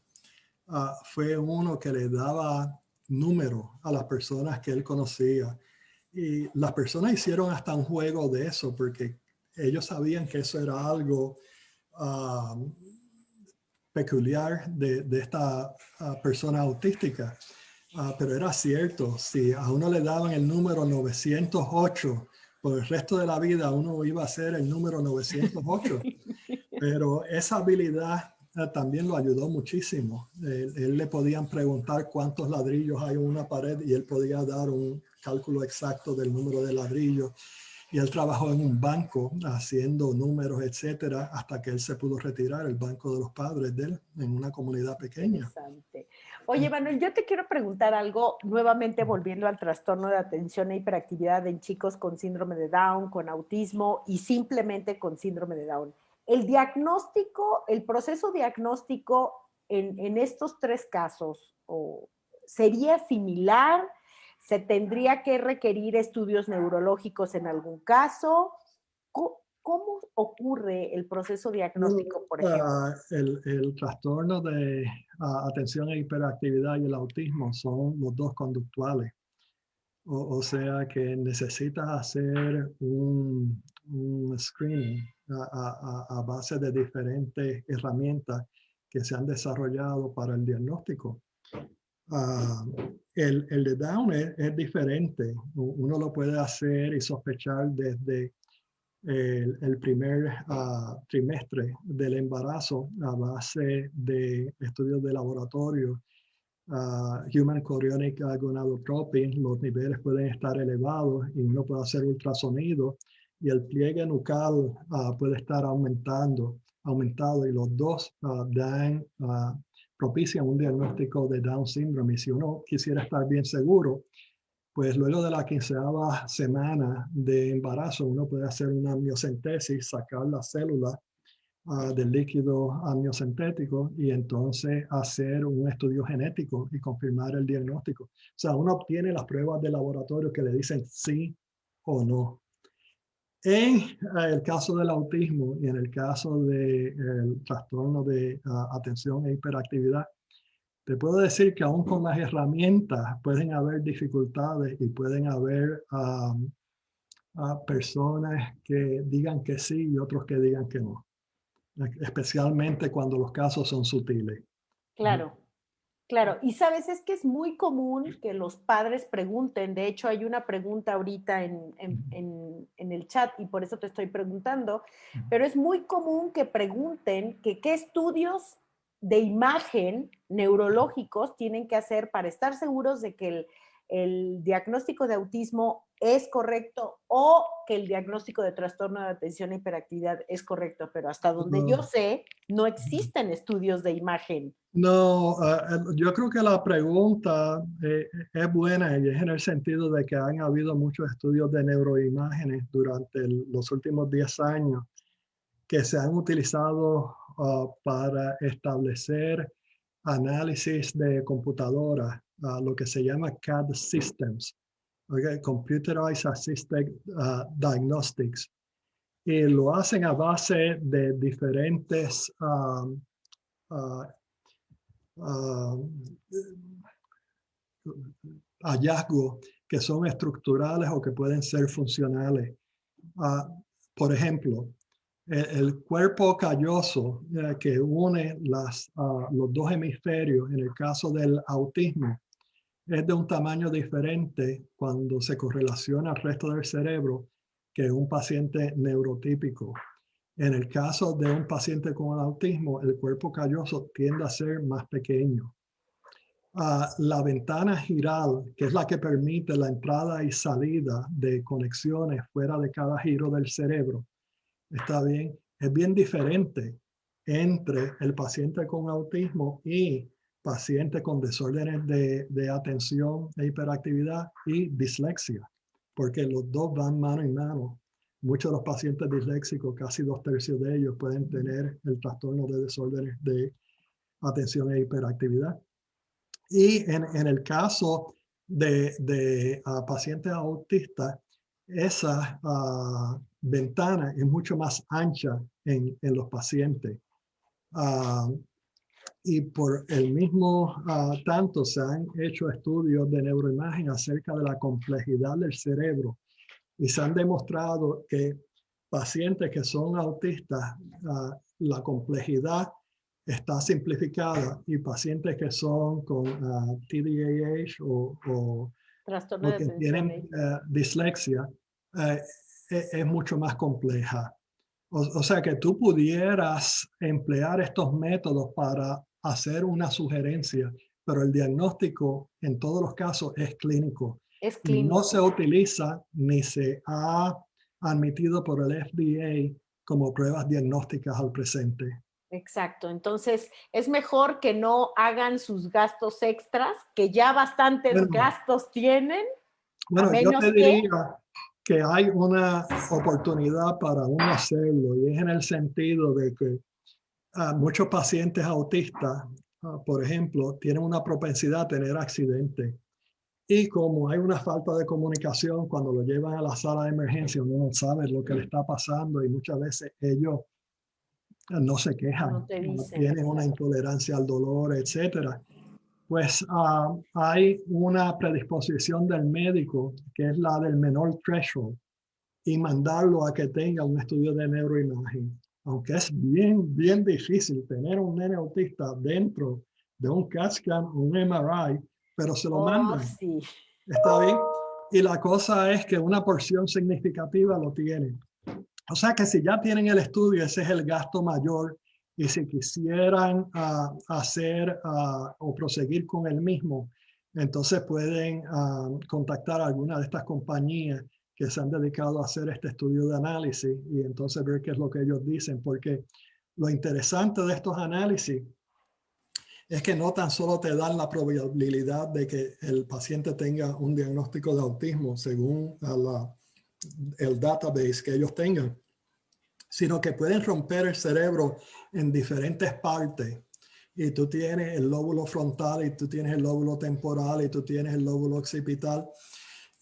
fue uno que le daba números a las personas que él conocía. Y las personas hicieron hasta un juego de eso porque ellos sabían que eso era algo peculiar de esta persona autística. Pero era cierto, si a uno le daban el número 908, por el resto de la vida uno iba a ser el número 908. Pero esa habilidad también lo ayudó muchísimo. Él le podían preguntar cuántos ladrillos hay en una pared y él podía dar un cálculo exacto del número de ladrillos. Y él trabajó en un banco haciendo números, etcétera, hasta que él se pudo retirar, el banco de los padres de él, en una comunidad pequeña. Interesante. Oye, Manuel, yo te quiero preguntar algo, nuevamente volviendo al trastorno de atención e hiperactividad en chicos con síndrome de Down, con autismo y simplemente con síndrome de Down. El diagnóstico, el proceso diagnóstico en estos tres casos, ¿sería similar? ¿Se tendría que requerir estudios neurológicos en algún caso? ¿Cómo ocurre el proceso diagnóstico, por ejemplo? El trastorno de atención e hiperactividad y el autismo son los dos conductuales. O sea que necesitas hacer un screening a base de diferentes herramientas que se han desarrollado para el diagnóstico. El de Down es diferente. Uno lo puede hacer y sospechar desde el primer trimestre del embarazo a base de estudios de laboratorio. Human chorionic gonadotropin, los niveles pueden estar elevados y uno puede hacer ultrasonido y el pliegue nucal puede estar aumentado y los dos propician un diagnóstico de Down syndrome. Y si uno quisiera estar bien seguro, pues luego de la 15ª semana de embarazo, uno puede hacer una amniocentesis, sacar las células del líquido amniocentético y entonces hacer un estudio genético y confirmar el diagnóstico. O sea, uno obtiene las pruebas de laboratorio que le dicen sí o no. En el caso del autismo y en el caso del trastorno de atención e hiperactividad, te puedo decir que aún con las herramientas pueden haber dificultades y pueden haber personas que digan que sí y otros que digan que no, especialmente cuando los casos son sutiles. Claro, claro. Y sabes, es que es muy común que los padres pregunten, de hecho hay una pregunta ahorita en el chat y por eso te estoy preguntando, pero es muy común que pregunten que qué estudios de imagen neurológicos tienen que hacer para estar seguros de que el diagnóstico de autismo es correcto o que el diagnóstico de trastorno de atención e hiperactividad es correcto, pero hasta donde yo sé, no existen estudios de imagen. No, yo creo que la pregunta es buena y es en el sentido de que han habido muchos estudios de neuroimágenes durante los últimos 10 años que se han utilizado para establecer análisis de computadoras, lo que se llama CAD Systems, okay, Computerized Assisted Diagnostics, y lo hacen a base de diferentes hallazgos que son estructurales o que pueden ser funcionales. Por ejemplo, el cuerpo calloso que une los dos hemisferios en el caso del autismo es de un tamaño diferente cuando se correlaciona al resto del cerebro que un paciente neurotípico. En el caso de un paciente con autismo, el cuerpo calloso tiende a ser más pequeño. La ventana giral, que es la que permite la entrada y salida de conexiones fuera de cada giro del cerebro, está bien, es bien diferente entre el paciente con autismo y paciente con desórdenes de atención e hiperactividad y dislexia, porque los dos van mano en mano. Muchos de los pacientes disléxicos, casi 2/3 de ellos, pueden tener el trastorno de desórdenes de atención e hiperactividad. Y en el caso de pacientes autistas, esa ventana es mucho más ancha en los pacientes. Ah, y por el mismo tanto se han hecho estudios de neuroimagen acerca de la complejidad del cerebro y se han demostrado que pacientes que son autistas, la complejidad está simplificada y pacientes que son con TDAH Trastorno o de que atención. tienen dislexia, eh, es mucho más compleja. O sea que tú pudieras emplear estos métodos para hacer una sugerencia, pero el diagnóstico en todos los casos es clínico Es y no se clínico. utiliza ni se ha admitido por el FDA como pruebas diagnósticas al presente. Exacto. Entonces, es mejor que no hagan sus gastos extras, que ya bastantes Bueno, gastos tienen, a bueno, yo menos te que... diría que hay una oportunidad para uno hacerlo y es en el sentido de que muchos pacientes autistas, por ejemplo, tienen una propensidad a tener accidentes. Y como hay una falta de comunicación, cuando lo llevan a la sala de emergencia, uno no sabe lo que le está pasando y muchas veces ellos no se No quejan, te dicen, tienen una claro. intolerancia al dolor, etcétera. Pues hay una predisposición del médico, que es la del menor threshold, y mandarlo a que tenga un estudio de neuroimagen. Aunque es bien, bien difícil tener un nene autista dentro de un CAT scan, un MRI, pero se lo Oh, mandan. sí. ¿Está bien? Y la cosa es que una porción significativa lo tienen. O sea que si ya tienen el estudio, ese es el gasto mayor. Y si quisieran hacer o proseguir con el mismo, entonces pueden contactar a alguna de estas compañías que se han dedicado a hacer este estudio de análisis y entonces ver qué es lo que ellos dicen. Porque lo interesante de estos análisis es que no tan solo te dan la probabilidad de que el paciente tenga un diagnóstico de autismo según el database que ellos tengan, sino que pueden romper el cerebro en diferentes partes. Y tú tienes el lóbulo frontal y tú tienes el lóbulo temporal y tú tienes el lóbulo occipital.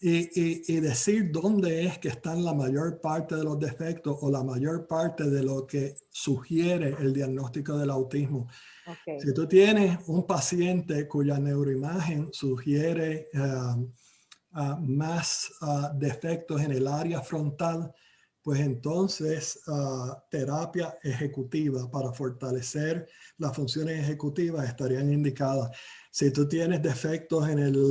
Y decir dónde es que están la mayor parte de los defectos o la mayor parte de lo que sugiere el diagnóstico del autismo. Ok. Si tú tienes un paciente cuya neuroimagen sugiere más defectos en el área frontal, pues entonces terapia ejecutiva para fortalecer las funciones ejecutivas estarían indicadas. Si tú tienes defectos en el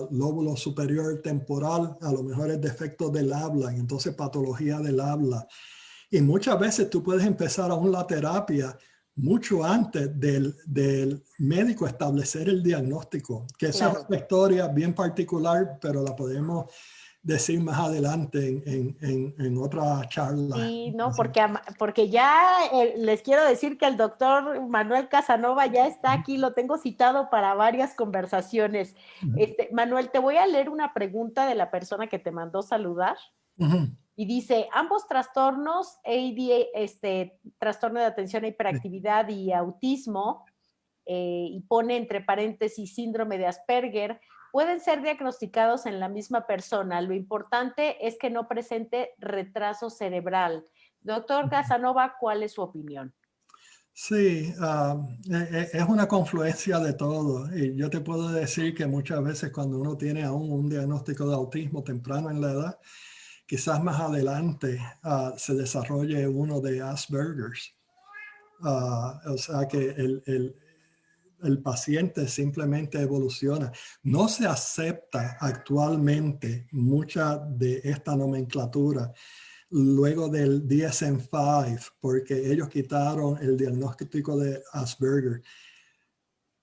lóbulo superior temporal, a lo mejor es defecto del habla, entonces patología del habla. Y muchas veces tú puedes empezar aún la terapia mucho antes del médico establecer el diagnóstico, que esa es Claro. una historia bien particular, pero la podemos decir más adelante en otra charla. Sí, no, porque ya les quiero decir que el doctor Manuel Casanova ya está aquí, lo tengo citado para varias conversaciones. Manuel, te voy a leer una pregunta de la persona que te mandó saludar. Ujú. Y dice, ambos trastornos, trastorno de atención e hiperactividad y autismo, y pone entre paréntesis síndrome de Asperger, pueden ser diagnosticados en la misma persona. Lo importante es que no presente retraso cerebral. Doctor Casanova, ¿cuál es su opinión? Sí, es una confluencia de todo. Y yo te puedo decir que muchas veces cuando uno tiene aún un diagnóstico de autismo temprano en la edad, quizás más adelante se desarrolle uno de Asperger's. O sea que el paciente simplemente evoluciona. No se acepta actualmente mucha de esta nomenclatura luego del DSM-5 porque ellos quitaron el diagnóstico de Asperger.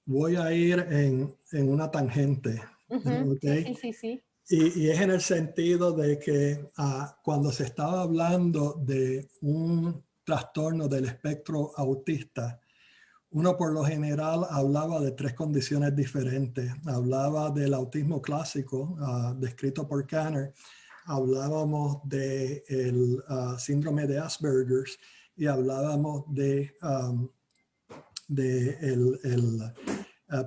Voy a ir en una tangente, ¿ok? Sí, sí, sí, sí. Y es en el sentido de que cuando se estaba hablando de un trastorno del espectro autista, uno por lo general hablaba de tres condiciones diferentes. Hablaba del autismo clásico, descrito por Kanner. Hablábamos del síndrome de Asperger y hablábamos de el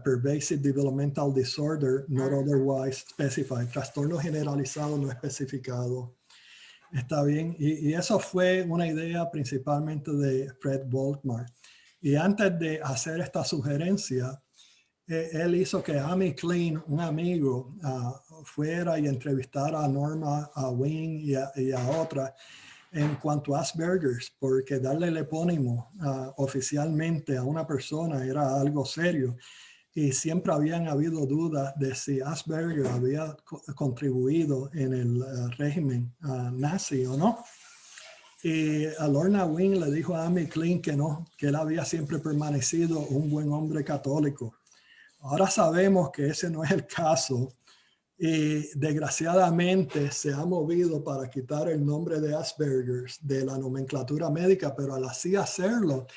Pervasive Developmental Disorder Not Otherwise Specified, trastorno generalizado no especificado. Está bien. Y eso fue una idea principalmente de Fred Volkmar. Y antes de hacer esta sugerencia, él hizo que Amy Klein, un amigo, fuera y entrevistara a Norma, a Wing y a otras en cuanto a Asperger's, porque darle el epónimo oficialmente a una persona era algo serio. Y siempre habían habido dudas de si Asperger había contribuido en el régimen nazi o no. Y a Lorna Wing le dijo a Amy Klein que no, que él había siempre permanecido un buen hombre católico. Ahora sabemos que ese no es el caso y desgraciadamente se ha movido para quitar el nombre de Asperger's de la nomenclatura médica, pero al así hacerlo,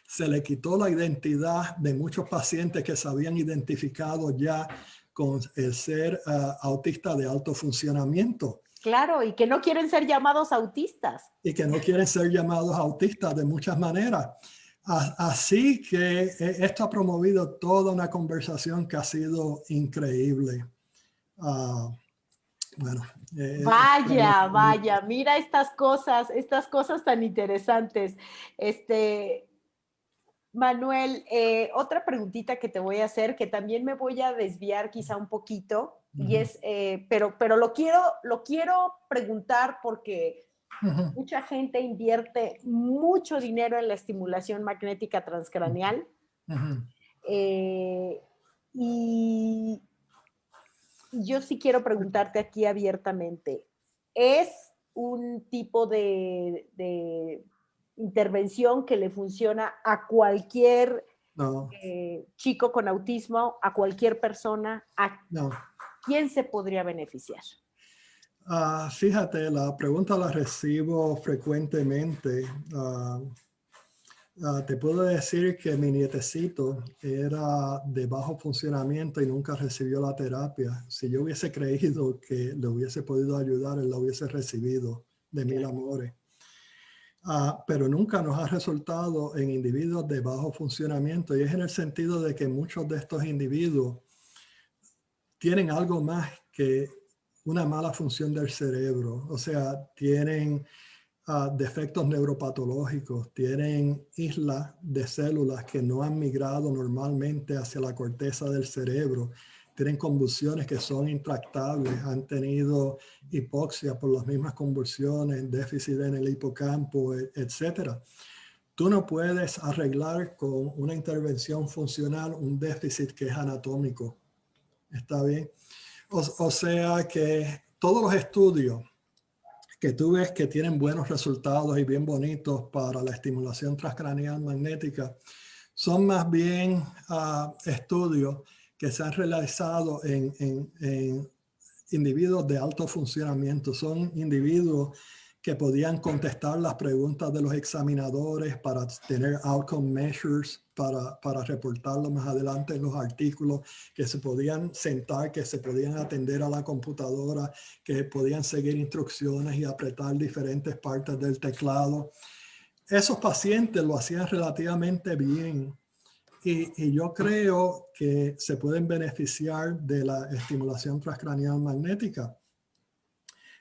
se le quitó la identidad de muchos pacientes que se habían identificado ya con el ser autista de alto funcionamiento. Claro, y que no quieren ser llamados autistas. Y que no quieren ser llamados autistas de muchas maneras. Así que esto ha promovido toda una conversación que ha sido increíble. Bueno. Vaya, mira estas cosas tan interesantes. Manuel, otra preguntita que te voy a hacer, que también me voy a desviar quizá un poquito, y es, pero lo quiero preguntar porque mucha gente invierte mucho dinero en la estimulación magnética transcraneal. Y yo sí quiero preguntarte aquí abiertamente, ¿es un tipo de intervención que le funciona a cualquier chico con autismo, a cualquier persona? ¿A quién se podría beneficiar? Fíjate, la pregunta la recibo frecuentemente. Te puedo decir que mi nietecito era de bajo funcionamiento y nunca recibió la terapia. Si yo hubiese creído que le hubiese podido ayudar, él la hubiese recibido de mil amores. Pero nunca nos ha resultado en individuos de bajo funcionamiento, y es en el sentido de que muchos de estos individuos tienen algo más que una mala función del cerebro. O sea, tienen defectos neuropatológicos, tienen islas de células que no han migrado normalmente hacia la corteza del cerebro, tienen convulsiones que son intractables, han tenido hipoxia por las mismas convulsiones, déficit en el hipocampo, etc. Tú no puedes arreglar con una intervención funcional un déficit que es anatómico. ¿Está bien? O sea que todos los estudios que tú ves que tienen buenos resultados y bien bonitos para la estimulación transcraneal magnética son más bien estudios que se han realizado en individuos de alto funcionamiento. Son individuos que podían contestar las preguntas de los examinadores para tener outcome measures, para reportarlo más adelante en los artículos, que se podían sentar, que se podían atender a la computadora, que podían seguir instrucciones y apretar diferentes partes del teclado. Esos pacientes lo hacían relativamente bien. Y yo creo que se pueden beneficiar de la estimulación transcraneal magnética,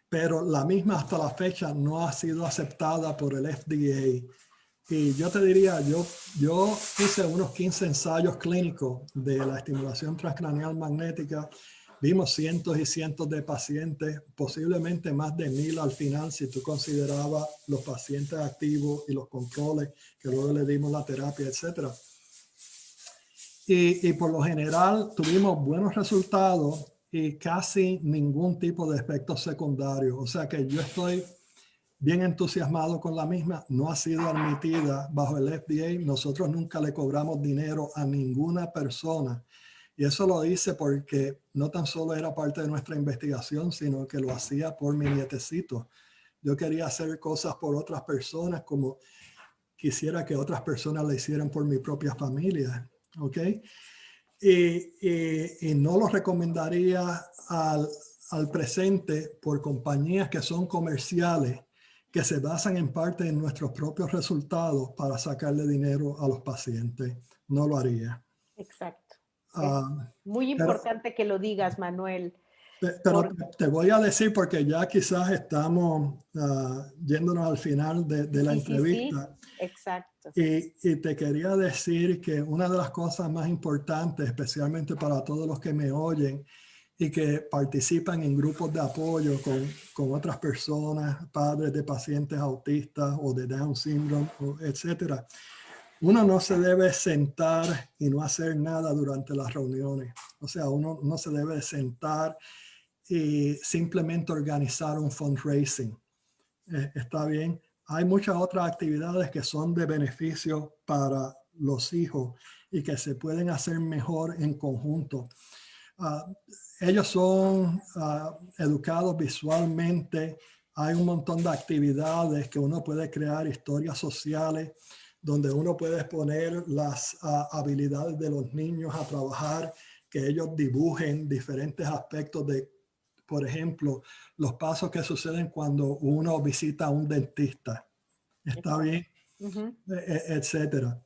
pero la misma hasta la fecha no ha sido aceptada por el FDA. Y yo te diría, yo hice unos 15 ensayos clínicos de la estimulación transcraneal magnética. Vimos cientos y cientos de pacientes, posiblemente más de 1000 al final, si tú considerabas los pacientes activos y los controles, que luego le dimos la terapia, etc. Y por lo general tuvimos buenos resultados y casi ningún tipo de efectos secundarios. O sea que yo estoy bien entusiasmado con la misma. No ha sido admitida bajo el FDA. Nosotros nunca le cobramos dinero a ninguna persona. Y eso lo hice porque no tan solo era parte de nuestra investigación, sino que lo hacía por mi nietecito. Yo quería hacer cosas por otras personas como quisiera que otras personas le hicieran por mi propia familia. ¿Ok? Y no lo recomendaría al presente por compañías que son comerciales, que se basan en parte en nuestros propios resultados para sacarle dinero a los pacientes. No lo haría. Exacto. Muy importante que lo digas, Manuel. Pero te voy a decir, porque ya quizás estamos yéndonos al final de la entrevista. Sí, exacto. Y te quería decir que una de las cosas más importantes, especialmente para todos los que me oyen y que participan en grupos de apoyo con otras personas, padres de pacientes autistas o de Down syndrome, etcétera, uno no se debe sentar y no hacer nada durante las reuniones. O sea, uno no se debe sentar y simplemente organizar un fundraising. Está bien. Hay muchas otras actividades que son de beneficio para los hijos y que se pueden hacer mejor en conjunto. Ellos son educados visualmente. Hay un montón de actividades que uno puede crear, historias sociales, donde uno puede poner las habilidades de los niños a trabajar, que ellos dibujen diferentes aspectos de, por ejemplo, los pasos que suceden cuando uno visita a un dentista. ¿Está bien? Etcétera.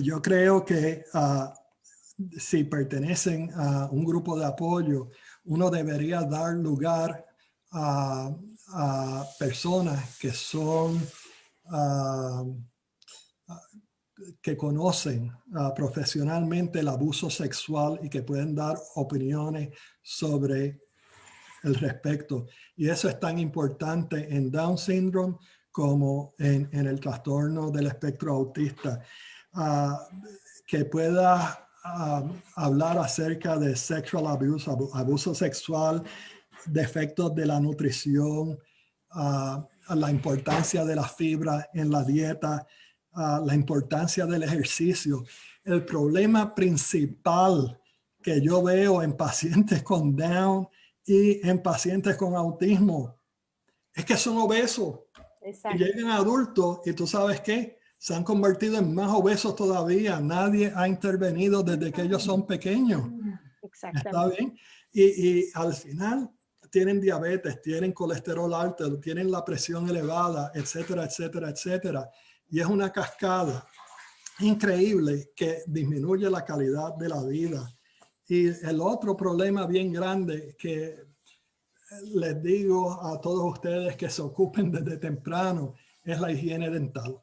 Yo creo que si pertenecen a un grupo de apoyo, uno debería dar lugar a personas que son que conocen profesionalmente el abuso sexual y que pueden dar opiniones sobre el respecto. Y eso es tan importante en Down syndrome como en el trastorno del espectro autista. Que pueda hablar acerca de sexual abuse, abuso sexual, defectos de la nutrición, la importancia de la fibra en la dieta, la importancia del ejercicio. El problema principal que yo veo en pacientes con Down y en pacientes con autismo es que son obesos. Exacto. Y llegan adultos y tú sabes qué, se han convertido en más obesos todavía. Nadie ha intervenido desde que ellos son pequeños. Exactamente. ¿Está bien? Y al final tienen diabetes, tienen colesterol alto, tienen la presión elevada, etcétera, etcétera, etcétera. Y es una cascada increíble que disminuye la calidad de la vida. Y el otro problema bien grande que les digo a todos ustedes que se ocupen desde temprano es la higiene dental.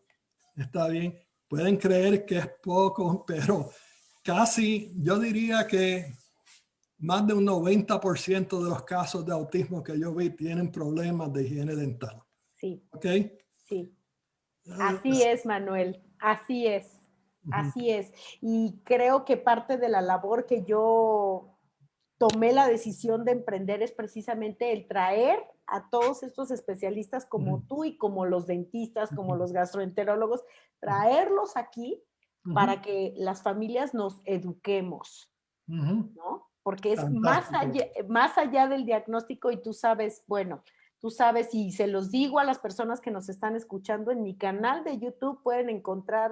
¿Está bien? Pueden creer que es poco, pero casi yo diría que más de un 90% de los casos de autismo que yo vi tienen problemas de higiene dental. Sí. ¿Ok? Sí. Así es, Manuel. Así es. Así es. Y creo que parte de la labor que yo tomé la decisión de emprender es precisamente el traer a todos estos especialistas como tú y como los dentistas, como los gastroenterólogos, traerlos aquí para que las familias nos eduquemos, ¿no? Porque es más allá del diagnóstico y tú sabes, bueno, tú sabes, y se los digo a las personas que nos están escuchando, en mi canal de YouTube pueden encontrar,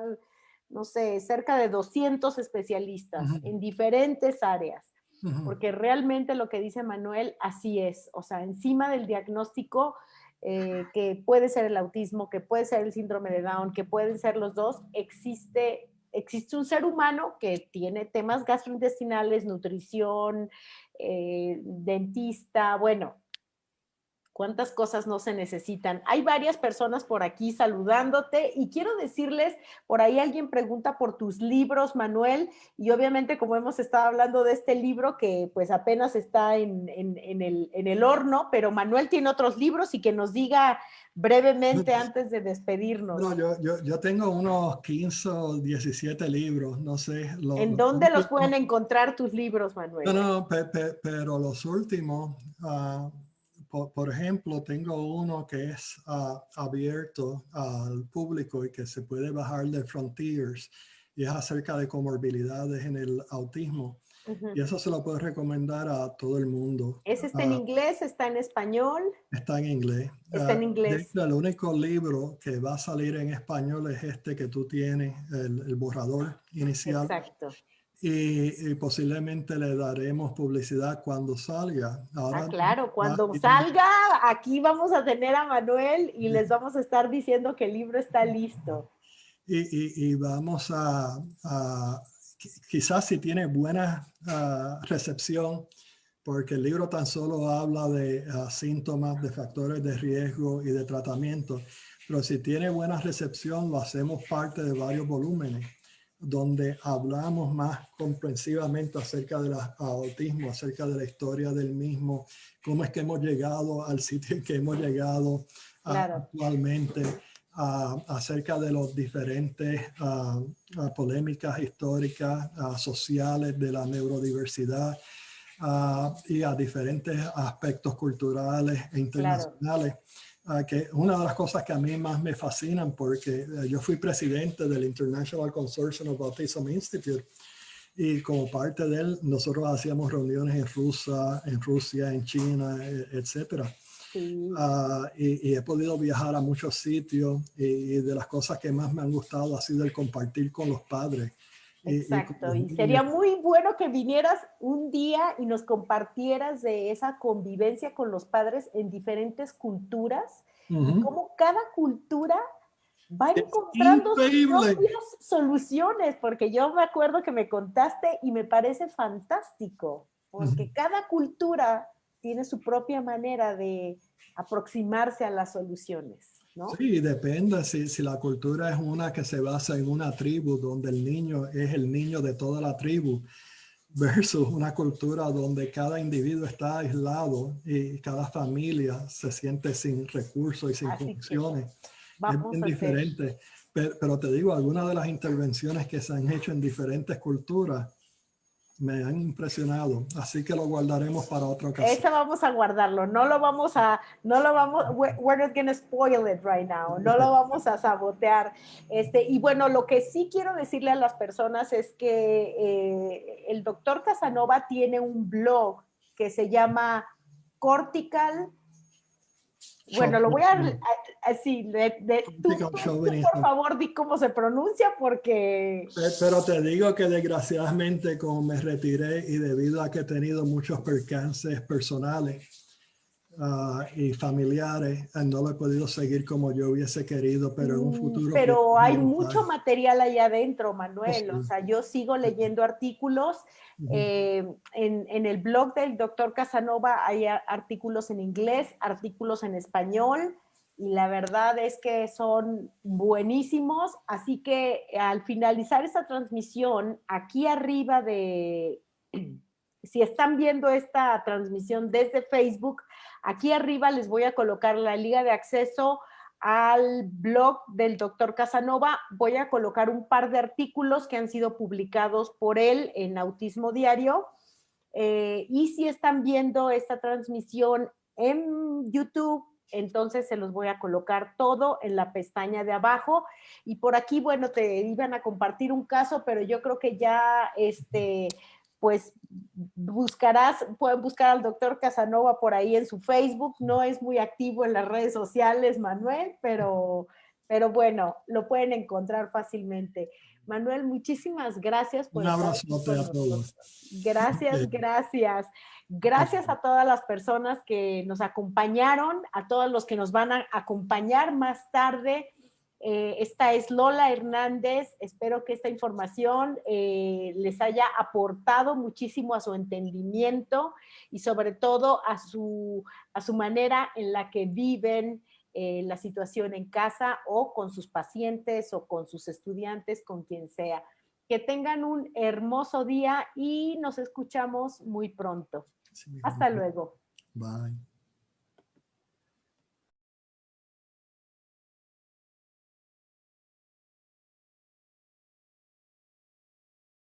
no sé, cerca de 200 especialistas en diferentes áreas. Porque realmente lo que dice Manuel, así es. O sea, encima del diagnóstico, que puede ser el autismo, que puede ser el síndrome de Down, que pueden ser los dos, existe un ser humano que tiene temas gastrointestinales, nutrición, dentista, bueno, cuántas cosas no se necesitan. Hay varias personas por aquí saludándote y quiero decirles, por ahí alguien pregunta por tus libros, Manuel, y obviamente como hemos estado hablando de este libro que pues apenas está en el horno, pero Manuel tiene otros libros y que nos diga brevemente antes de despedirnos. No, yo tengo unos 15 o 17 libros, no sé. ¿En dónde los pueden encontrar tus libros, Manuel? No, pero los últimos... por ejemplo, tengo uno que es abierto al público y que se puede bajar de Frontiers y es acerca de comorbilidades en el autismo. Y eso se lo puedo recomendar a todo el mundo. ¿Ese está en inglés? ¿Está en español? Está en inglés. Está en inglés. El único libro que va a salir en español es este que tú tienes, el borrador inicial. Exacto. Y posiblemente le daremos publicidad cuando salga. Ahora, claro, cuando salga, aquí vamos a tener a Manuel y les vamos a estar diciendo que el libro está listo. Y vamos a quizás si tiene buena recepción, porque el libro tan solo habla de síntomas, de factores de riesgo y de tratamiento, pero si tiene buena recepción, lo hacemos parte de varios volúmenes, donde hablamos más comprensivamente acerca del autismo, acerca de la historia del mismo, cómo es que hemos llegado al sitio en que hemos llegado Claro. actualmente, acerca de los diferentes polémicas históricas, sociales de la neurodiversidad, y a diferentes aspectos culturales e internacionales. Que es una de las cosas que a mí más me fascinan, porque yo fui presidente del International Consortium of Autism Institute, y como parte de él nosotros hacíamos reuniones en Rusia, en China, etcétera. Sí. Y he podido viajar a muchos sitios, y de las cosas que más me han gustado ha sido el compartir con los padres. Exacto, y sería muy bueno que vinieras un día y nos compartieras de esa convivencia con los padres en diferentes culturas y cómo cada cultura va encontrando sus propias soluciones, porque yo me acuerdo que me contaste y me parece fantástico, porque cada cultura tiene su propia manera de aproximarse a las soluciones, ¿no? Sí, depende si la cultura es una que se basa en una tribu, donde el niño es el niño de toda la tribu, versus una cultura donde cada individuo está aislado y cada familia se siente sin recursos y sin conexiones. Es bien diferente. Pero te digo, algunas de las intervenciones que se han hecho en diferentes culturas me han impresionado, así que lo guardaremos para otra ocasión. Esa vamos a guardarlo, we're not going to spoil it right now, no lo vamos a sabotear. Y bueno, lo que sí quiero decirle a las personas es que el doctor Casanova tiene un blog que se llama Cortical. Bueno, lo voy a así, tú por favor di cómo se pronuncia porque... Pero te digo que desgraciadamente como me retiré y debido a que he tenido muchos percances personales y familiares, no lo he podido seguir como yo hubiese querido, pero en un futuro... Pero hay mucho material ahí adentro, Manuel. O sea, yo sigo leyendo artículos. En el blog del doctor Casanova hay artículos en inglés, artículos en español, y la verdad es que son buenísimos. Así que al finalizar esta transmisión, aquí arriba si están viendo esta transmisión desde Facebook, aquí arriba les voy a colocar la liga de acceso al blog del doctor Casanova. Voy a colocar un par de artículos que han sido publicados por él en Autismo Diario. Y si están viendo esta transmisión en YouTube, entonces se los voy a colocar todo en la pestaña de abajo. Y por aquí, bueno, te iban a compartir un caso, pero yo creo que ya pues pueden buscar al doctor Casanova por ahí en su Facebook. No es muy activo en las redes sociales, Manuel, pero bueno, lo pueden encontrar fácilmente. Manuel, muchísimas gracias por estar aquí con nosotros. A todos. Gracias, gracias. Gracias a todas las personas que nos acompañaron, a todos los que nos van a acompañar más tarde. Esta es Lola Hernández. Espero que esta información les haya aportado muchísimo a su entendimiento y sobre todo a su manera en la que viven la situación en casa o con sus pacientes o con sus estudiantes, con quien sea. Que tengan un hermoso día y nos escuchamos muy pronto. Sí, hasta luego. Bye.